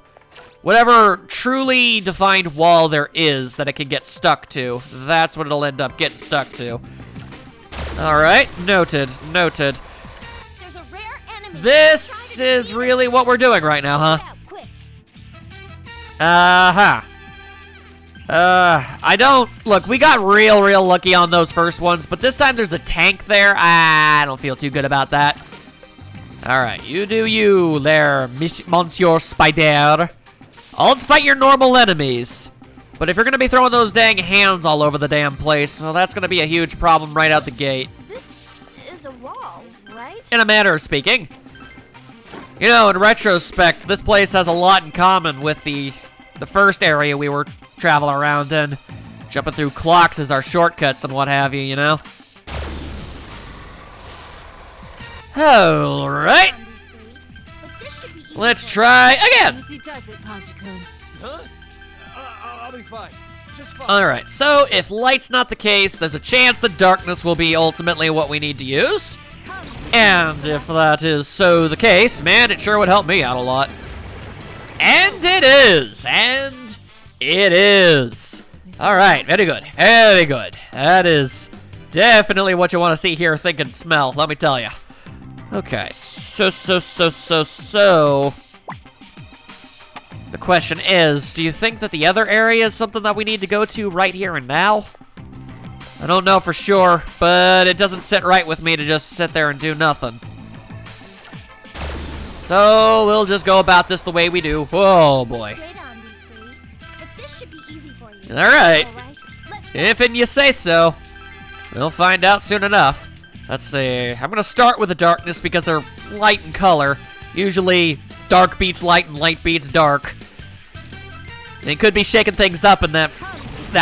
whatever truly defined wall there is that it can get stuck to, that's what it'll end up getting stuck to. Alright, noted. There's a rare enemy. This is really what we're doing right now, huh? I don't... Look, we got real lucky on those first ones, but this time there's a tank there. I don't feel too good about that. Alright, you do you there, Monsieur Spider. I'll fight your normal enemies. But if you're going to be throwing those dang hands all over the damn place, well, that's going to be a huge problem right out the gate. This is a wall, right? In a manner of speaking. You know, in retrospect, this place has a lot in common with the first area we were traveling around in. Jumping through clocks is our shortcuts and what have you, you know? Alright. Let's try again. Huh? I'll be fine. Just fine. Alright, so if light's not the case, there's a chance that darkness will be ultimately what we need to use. And if that is so the case, man, it sure would help me out a lot. And it is! All right, very good, very good. That is definitely what you want to see, hear, think, and smell, let me tell you. Okay, so. The question is, do you think that the other area is something that we need to go to right here and now? I don't know for sure, but it doesn't sit right with me to just sit there and do nothing. So we'll just go about this the way we do. Oh boy. Alright. If and you say so. We'll find out soon enough. Let's see. I'm gonna start with the darkness because they're light in color. Usually dark beats light and light beats dark. They could be shaking things up in that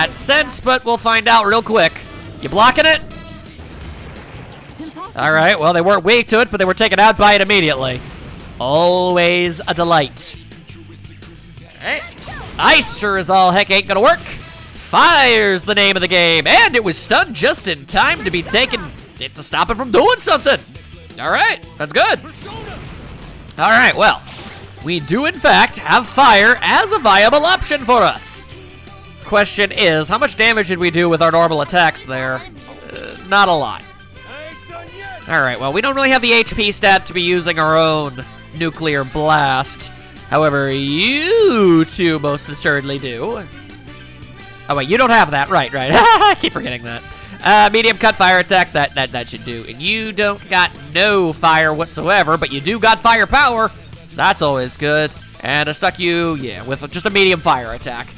sense, but we'll find out real quick. You blocking it? Alright, well they weren't weak to it, but they were taken out by it immediately. Always a delight. Alright. Ice sure as all heck ain't gonna work. Fire's the name of the game, and it was stunned just in time to be taken to stop it from doing something. Alright, that's good. Alright, well, we do in fact have fire as a viable option for us. Question is, how much damage did we do with our normal attacks there? Not a lot. Alright, well, we don't really have the HP stat to be using our own nuclear blast. However, you two most assuredly do. Oh, wait, you don't have that. Right. I keep forgetting that. Medium cut fire attack, that should do. And you don't got no fire whatsoever, but you do got fire power. So that's always good. And I stuck you, yeah, with just a medium fire attack.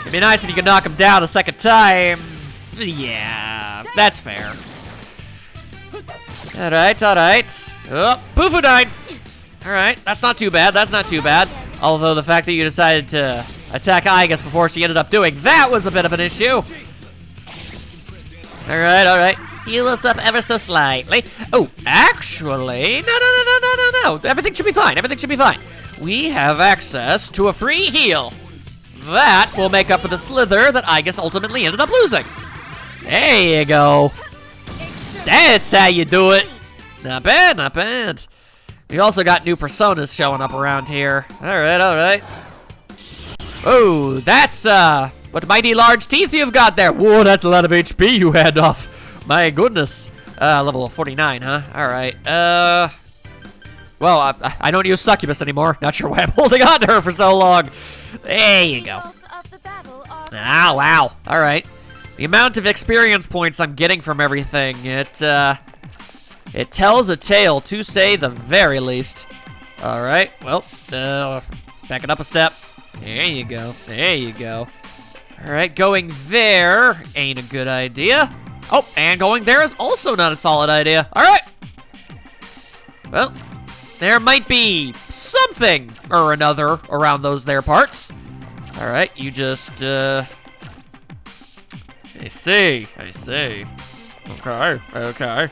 It'd be nice if you could knock him down a second time. Yeah, that's fair. Alright. Oh, Boofudine! Alright, that's not too bad, Although the fact that you decided to attack Igus before she ended up doing that was a bit of an issue. Alright. Heal us up ever so slightly. Oh, actually, no. Everything should be fine. We have access to a free heal. That will make up for the slither that Igus ultimately ended up losing. There you go. That's how you do it. Not bad. We also got new personas showing up around here. Alright. Oh, that's, what mighty large teeth you've got there. Whoa, that's a lot of HP you had off. My goodness. Level 49, huh? Alright, well, I don't use Succubus anymore. Not sure why I'm holding on to her for so long. There you go. Ah, wow. Alright. The amount of experience points I'm getting from everything, it tells a tale, to say the very least. Alright, well, backing up a step. There you go. Alright, going there ain't a good idea. Oh, and going there is also not a solid idea. Alright. Well, there might be something or another around those there parts. Alright, you just, I see. Okay.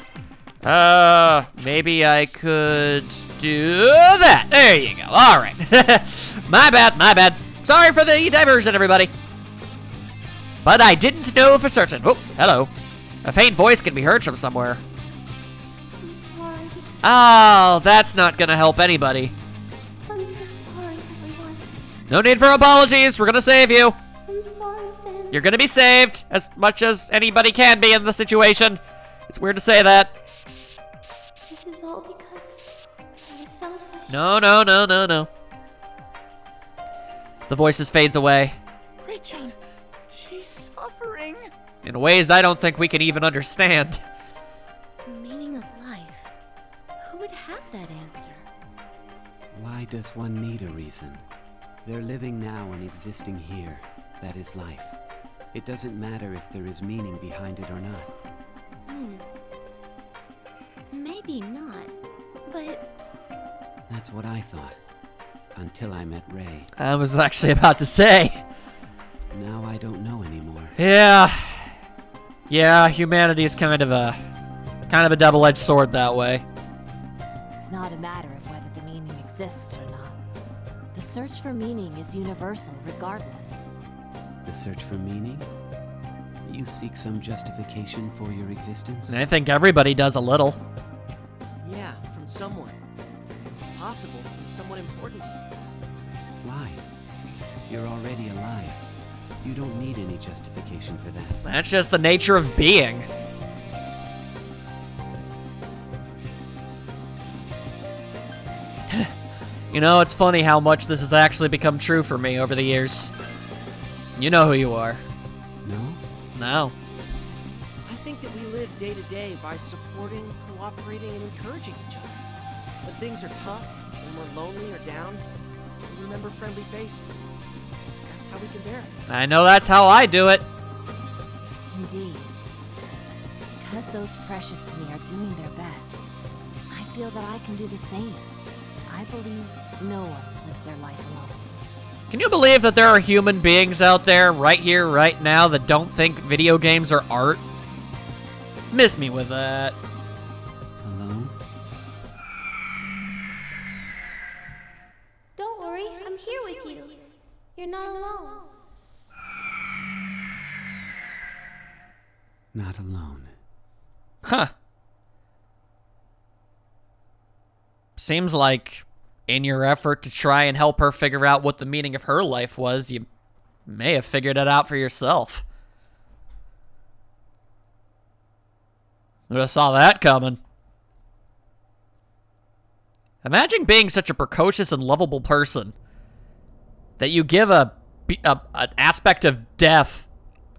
Maybe I could do that. There you go. All right. My bad. Sorry for the diversion, everybody. But I didn't know for certain. Oh, hello. A faint voice can be heard from somewhere. I'm sorry. Oh, that's not gonna help anybody. I'm so sorry, everyone. No need for apologies. We're gonna save you. I'm sorry, Finn. You're gonna be saved as much as anybody can be in the situation. It's weird to say that. This is all because I was selfish. No. The voices fades away. Rachel, she's suffering. In ways I don't think we can even understand. Meaning of life. Who would have that answer? Why does one need a reason? They're living now and existing here. That is life. It doesn't matter if there is meaning behind it or not. Maybe not, but... That's what I thought. Until I met Ray. I was actually about to say. Now I don't know anymore. Yeah, humanity is kind of a double-edged sword that way. It's not a matter of whether the meaning exists or not. The search for meaning is universal regardless. The search for meaning? You seek some justification for your existence? And I think everybody does a little. Yeah, from someone. Possible from someone important to you. Why? You're already alive. You don't need any justification for that. That's just the nature of being. You know, it's funny how much this has actually become true for me over the years. You know who you are. No? No. I think that we live day to day by supporting, cooperating, and encouraging each other. When things are tough, when we're lonely or down, we remember friendly faces. That's how we can bear it. I know that's how I do it. Indeed. Because those precious to me are doing their best, I feel that I can do the same. I believe no one lives their life alone. Can you believe that there are human beings out there right here, right now, that don't think video games are art? Miss me with that. Alone? Don't worry, I'm here with you. You're not alone. Not alone. Huh. Seems like in your effort to try and help her figure out what the meaning of her life was, you may have figured it out for yourself. Would have saw that coming. Imagine being such a precocious and lovable person that you give an aspect of death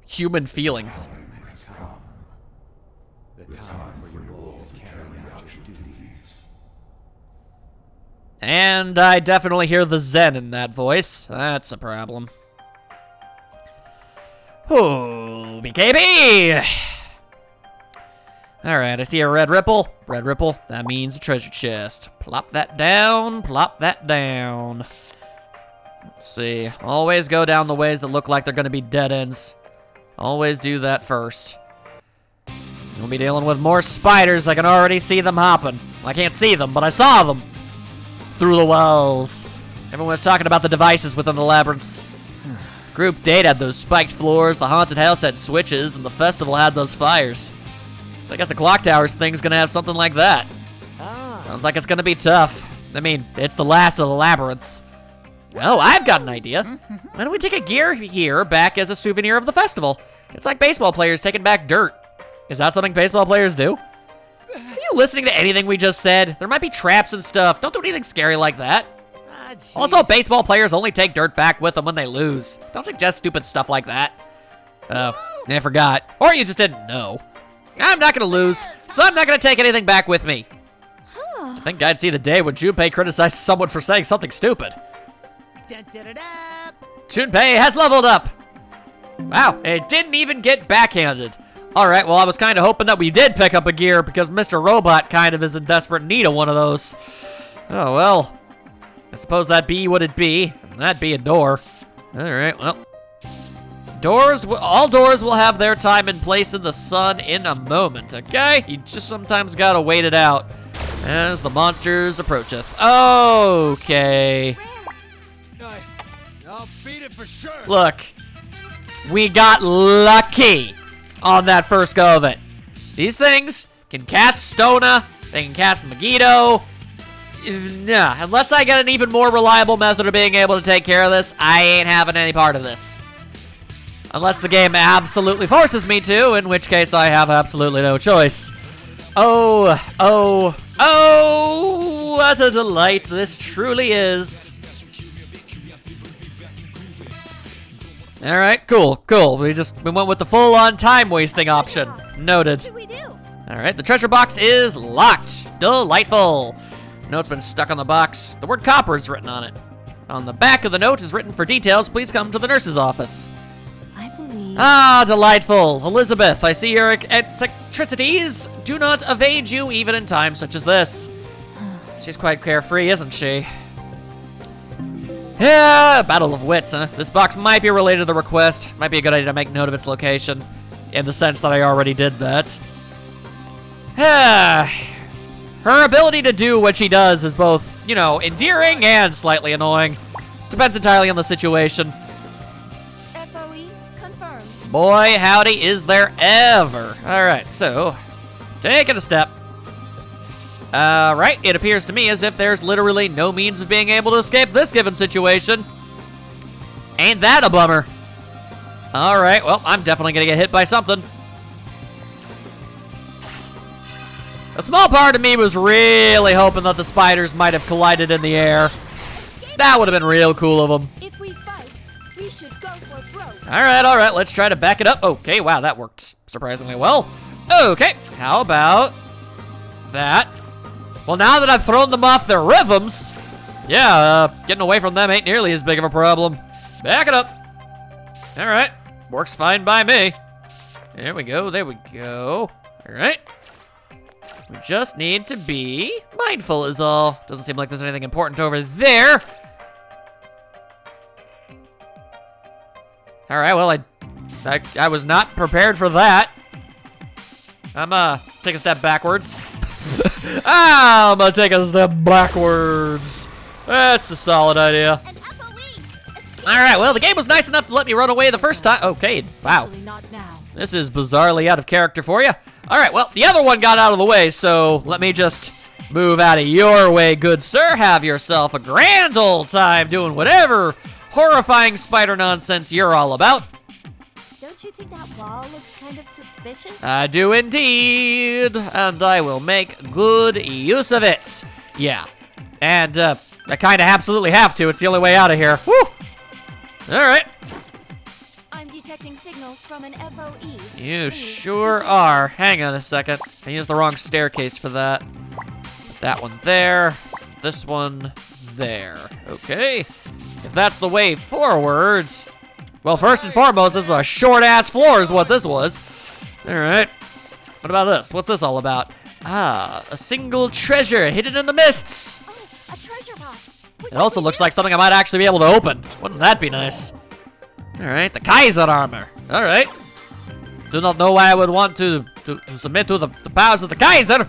human feelings. And I definitely hear the zen in that voice. That's a problem. Oh, BKB! Alright, I see a red ripple. Red ripple, that means a treasure chest. Plop that down, plop that down. Let's see. Always go down the ways that look like they're gonna be dead ends. Always do that first. We'll be dealing with more spiders. I can already see them hopping. I can't see them, but I saw them. Through the walls. Everyone was talking about the devices within the labyrinths. Group date had those spiked floors, the haunted house had switches, and the festival had those fires. So I guess the clock towers thing's gonna have something like that. Sounds like it's gonna be tough. I mean, it's the last of the labyrinths. Oh, I've got an idea. Why don't we take a gear here back as a souvenir of the festival? It's like baseball players taking back dirt. Is that something baseball players do? Are you listening to anything we just said? There might be traps and stuff. Don't do anything scary like that. Also, baseball players only take dirt back with them when they lose. Don't suggest stupid stuff like that. I forgot. Or you just didn't know. I'm not gonna lose, so I'm not gonna take anything back with me. I think I'd see the day when Junpei criticized someone for saying something stupid. Junpei has leveled up. Wow, it didn't even get backhanded. Alright, well, I was kind of hoping that we did pick up a gear because Mr. Robot kind of is in desperate need of one of those. Oh, well. I suppose that'd be what it'd be. And that'd be a door. Alright, well. All doors will have their time and place in the sun in a moment, okay? You just sometimes gotta wait it out as the monsters approacheth. Okay. I'll beat it for sure. Look, we got lucky on that first go of it. These things can cast Stona, they can cast Megiddo. Nah, unless I get an even more reliable method of being able to take care of this, I ain't having any part of this. Unless the game absolutely forces me to, in which case I have absolutely no choice. Oh, what a delight this truly is. All right, cool. We went with the full-on time-wasting option. Noted. What should we do? All right, the treasure box is locked. Delightful. Note's been stuck on the box. The word copper is written on it. On the back of the note is written, for details, please come to the nurse's office. I believe... Ah, delightful. Elizabeth, I see your eccentricities do not evade you even in times such as this. She's quite carefree, isn't she? Yeah, battle of wits, huh? This box might be related to the request. Might be a good idea to make note of its location, in the sense that I already did that. Her ability to do what she does is both, you know, endearing and slightly annoying. Depends entirely on the situation. FOE confirmed. Boy, howdy, is there ever. All right, so, taking a step. Right, it appears to me as if there's literally no means of being able to escape this given situation. Ain't that a bummer? All right, well, I'm definitely gonna get hit by something. A small part of me was really hoping that the spiders might have collided in the air. That would have been real cool of them. If we fight, we should go for broke. All right, let's try to back it up. Okay, wow, that worked surprisingly well. Okay, how about that? Well, now that I've thrown them off their rhythms, yeah, getting away from them ain't nearly as big of a problem. Back it up. All right, works fine by me. There we go, there we go. All right. We just need to be mindful is all. Doesn't seem like there's anything important over there. All right, well, I was not prepared for that. I'm take a step backwards. I'm gonna take a step backwards. That's a solid idea. All right, well, the game was nice enough to let me run away the first time. Okay, wow. This is bizarrely out of character for you. All right, well, the other one got out of the way, so let me just move out of your way, good sir. Have yourself a grand old time doing whatever horrifying spider nonsense you're all about. Don't you think that wall looks kind of suspicious? I do indeed, and I will make good use of it. Yeah, and I kind of absolutely have to. It's the only way out of here. Woo! All right. I'm detecting signals from an FOE. You sure are. Hang on a second. I used the wrong staircase for that. Put that one there. This one there. Okay. If that's the way forwards. Well, first and foremost, this is a short-ass floor is what this was. All right. What about this? What's this all about? Ah, a single treasure hidden in the mists. Oh, a treasure box. It also looks like something I might actually be able to open. Wouldn't that be nice? All right, the Kaiser armor. All right. Do not know why I would want to submit to the powers of the Kaiser.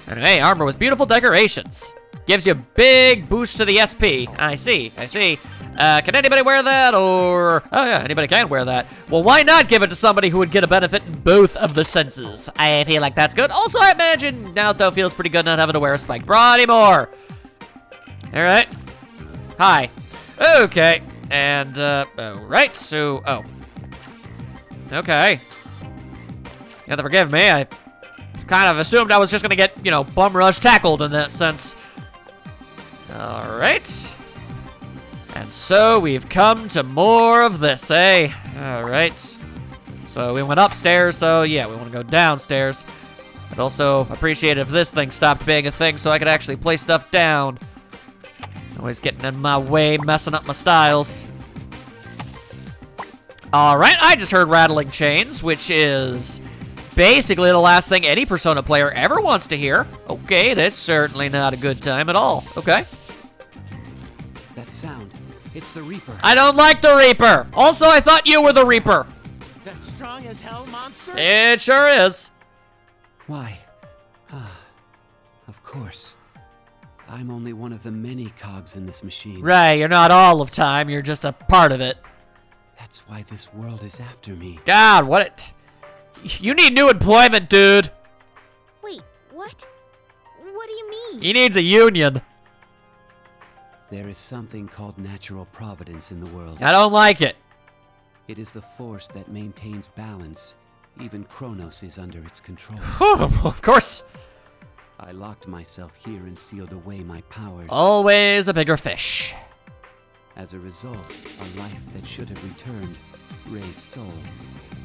Anyway, armor with beautiful decorations. Gives you a big boost to the SP. I see. Can anybody wear that or... Oh yeah, anybody can wear that. Well, why not give it to somebody who would get a benefit in both of the senses? I feel like that's good. Also, I imagine Naoto feels pretty good not having to wear a spike bra anymore. All right. Hi. Okay. And, right, so, oh. Okay. You have to forgive me, I kind of assumed I was just gonna get, you know, bum rush tackled in that sense. Alright. And so we've come to more of this, eh? Alright. So we went upstairs, so yeah, we want to go downstairs. I'd also appreciate it if this thing stopped being a thing so I could actually place stuff down. Always getting in my way, messing up my styles. Alright, I just heard rattling chains, which is basically the last thing any Persona player ever wants to hear. Okay, that's certainly not a good time at all. Okay. That sound, it's the Reaper. I don't like the Reaper. Also, I thought you were the Reaper. That strong as hell monster? It sure is. Why? Of course. I'm only one of the many cogs in this machine. Right, you're not all of time, you're just a part of it. That's why this world is after me. God, what? You need new employment, dude. Wait, what? What do you mean? He needs a union. There is something called natural providence in the world. I don't like it. It is the force that maintains balance. Even Chronos is under its control. Of course. I locked myself here and sealed away my powers. Always a bigger fish. As a result, a life that should have returned, Ray's soul,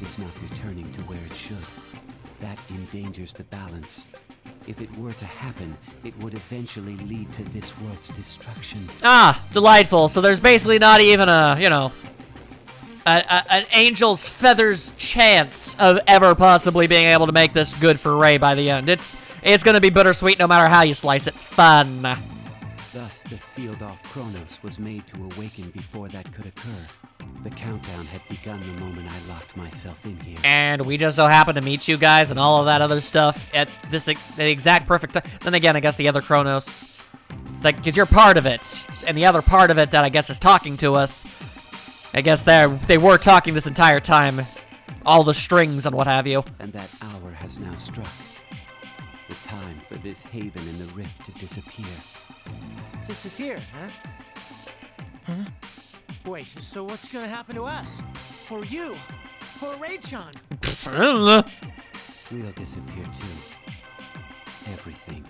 is not returning to where it should. That endangers the balance. If it were to happen, it would eventually lead to this world's destruction. Ah, delightful. So there's basically not even a, you know, an angel's feathers chance of ever possibly being able to make this good for Ray by the end. It's gonna be bittersweet no matter how you slice it. Fun. Thus, the sealed-off Chronos was made to awaken before that could occur. The countdown had begun the moment I locked myself in here. And we just so happened to meet you guys and all of that other stuff at the exact perfect time. Then again, I guess the other Chronos, like, because you're part of it, and the other part of it that I guess is talking to us, I guess they were talking this entire time, all the strings and what have you. And that hour has now struck. The time for this haven in the rift to disappear. Disappear, huh? Wait, so what's gonna happen to us? Or you. Or Ray-chan. I don't know. We'll disappear too. Everything.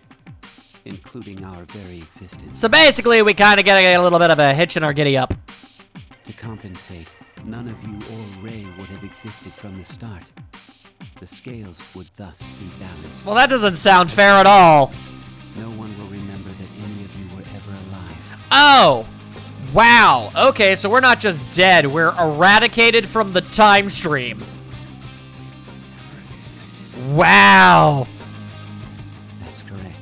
Including our very existence. So basically, we kind of get a little bit of a hitch in our giddy up. To compensate, none of you or Ray would have existed from the start. The scales would thus be balanced. Well, that doesn't sound fair at all. No one will remember that any of you were ever alive. Oh! Wow. Okay, so we're not just dead, we're eradicated from the time stream. Never existed. Wow. That's correct.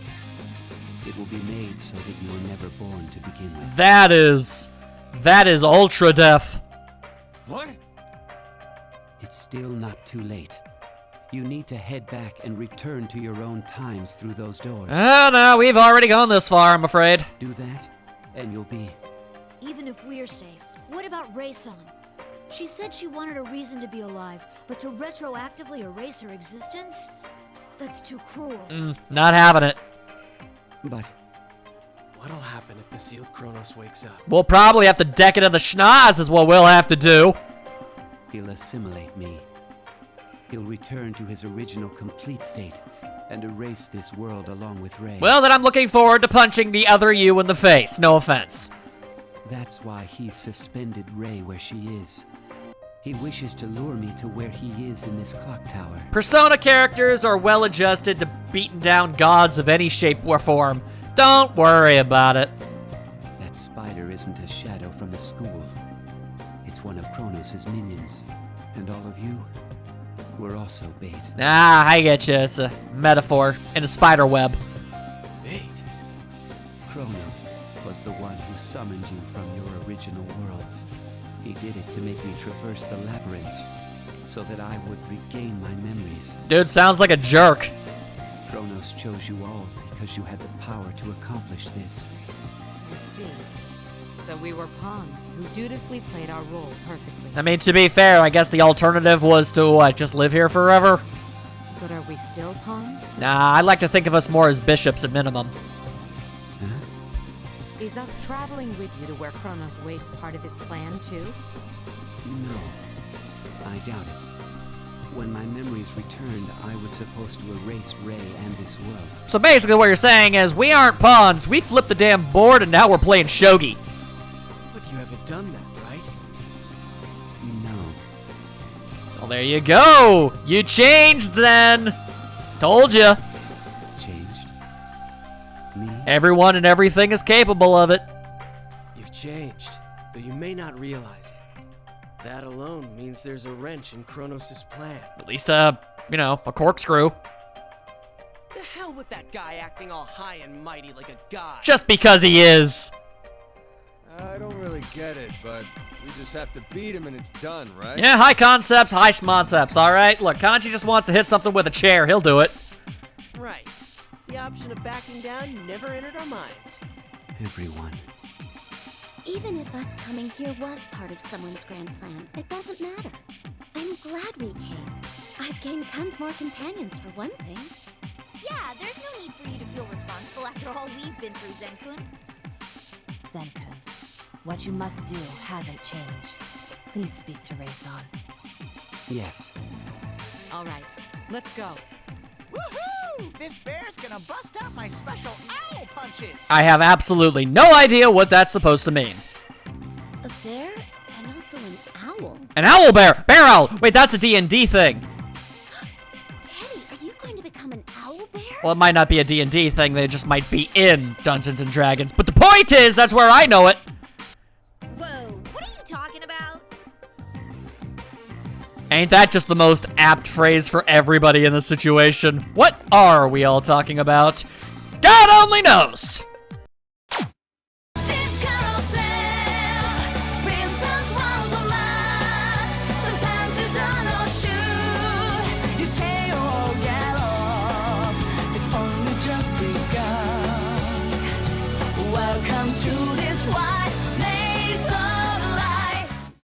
It will be made so that you were never born to begin with. That is ultra death. What? It's still not too late. You need to head back and return to your own times through those doors. Oh no, we've already gone this far, I'm afraid. Do that, and you'll be... Even if we're safe, what about Ray-san? She said she wanted a reason to be alive, but to retroactively erase her existence? That's too cruel. Not having it. But What'll happen if the sealed Chronos wakes up? We'll probably have to deck it in the schnoz is what we'll have to do. he'll assimilate me. He'll return to his original complete state and erase this world along with Ray. Well, then I'm looking forward to punching the other you in the face. No offense. That's why he's suspended Ray where she is. He wishes to lure me to where he is in this clock tower. Persona characters are well adjusted to beating down gods of any shape or form. Don't worry about it. That spider isn't a shadow from the school. It's one of Chronos' minions. And all of you, we're also bait. Ah, I get you. It's a metaphor in a spider web. Bait? Chronos was the one who summoned you from your original worlds. He did it to make me traverse the labyrinths, so that I would regain my memories. Dude sounds like a jerk. Chronos chose you all because you had the power to accomplish this. I see. So we were pawns who dutifully played our role perfectly. I mean, to be fair, I guess the alternative was to, just live here forever? But are we still pawns? Nah, I like to think of us more as bishops at minimum. Huh? Is us traveling with you to where Chronos waits part of his plan, too? No, I doubt it. When my memories returned, I was supposed to erase Ray and this world. So basically what you're saying is, we aren't pawns, we flipped the damn board and now we're playing shogi. But you haven't done that, right? No. Well, there you go! You changed then! Told ya! Changed? Me? Everyone and everything is capable of it. You've changed, though you may not realize it. That alone means there's a wrench in Chronos' plan. At least, a corkscrew. To hell with that guy acting all high and mighty like a god. Just because he is. I don't really get it, but we just have to beat him and it's done, right? Yeah, high concepts, high schmoncepts, alright? Look, Kanji just wants to hit something with a chair, he'll do it. Right. The option of backing down never entered our minds. Everyone. Even if us coming here was part of someone's grand plan, it doesn't matter. I'm glad we came. I've gained tons more companions for one thing. Yeah, there's no need for you to feel responsible after all we've been through, Zen-kun. Zen-kun, what you must do hasn't changed. Please speak to Ray-san. Yes. All right, let's go. Woohoo! This bear's gonna bust out my special owl punches! I have absolutely no idea what that's supposed to mean. A bear and also an owl. An owl bear! Bear owl! Wait, that's a D&D thing. Teddy, are you going to become an owl bear? Well, it might not be a D&D thing, they just might be in Dungeons & Dragons. But the point is, that's where I know it. Whoa, what are you talking about? Ain't that just the most apt phrase for everybody in this situation? What are we all talking about? God only knows!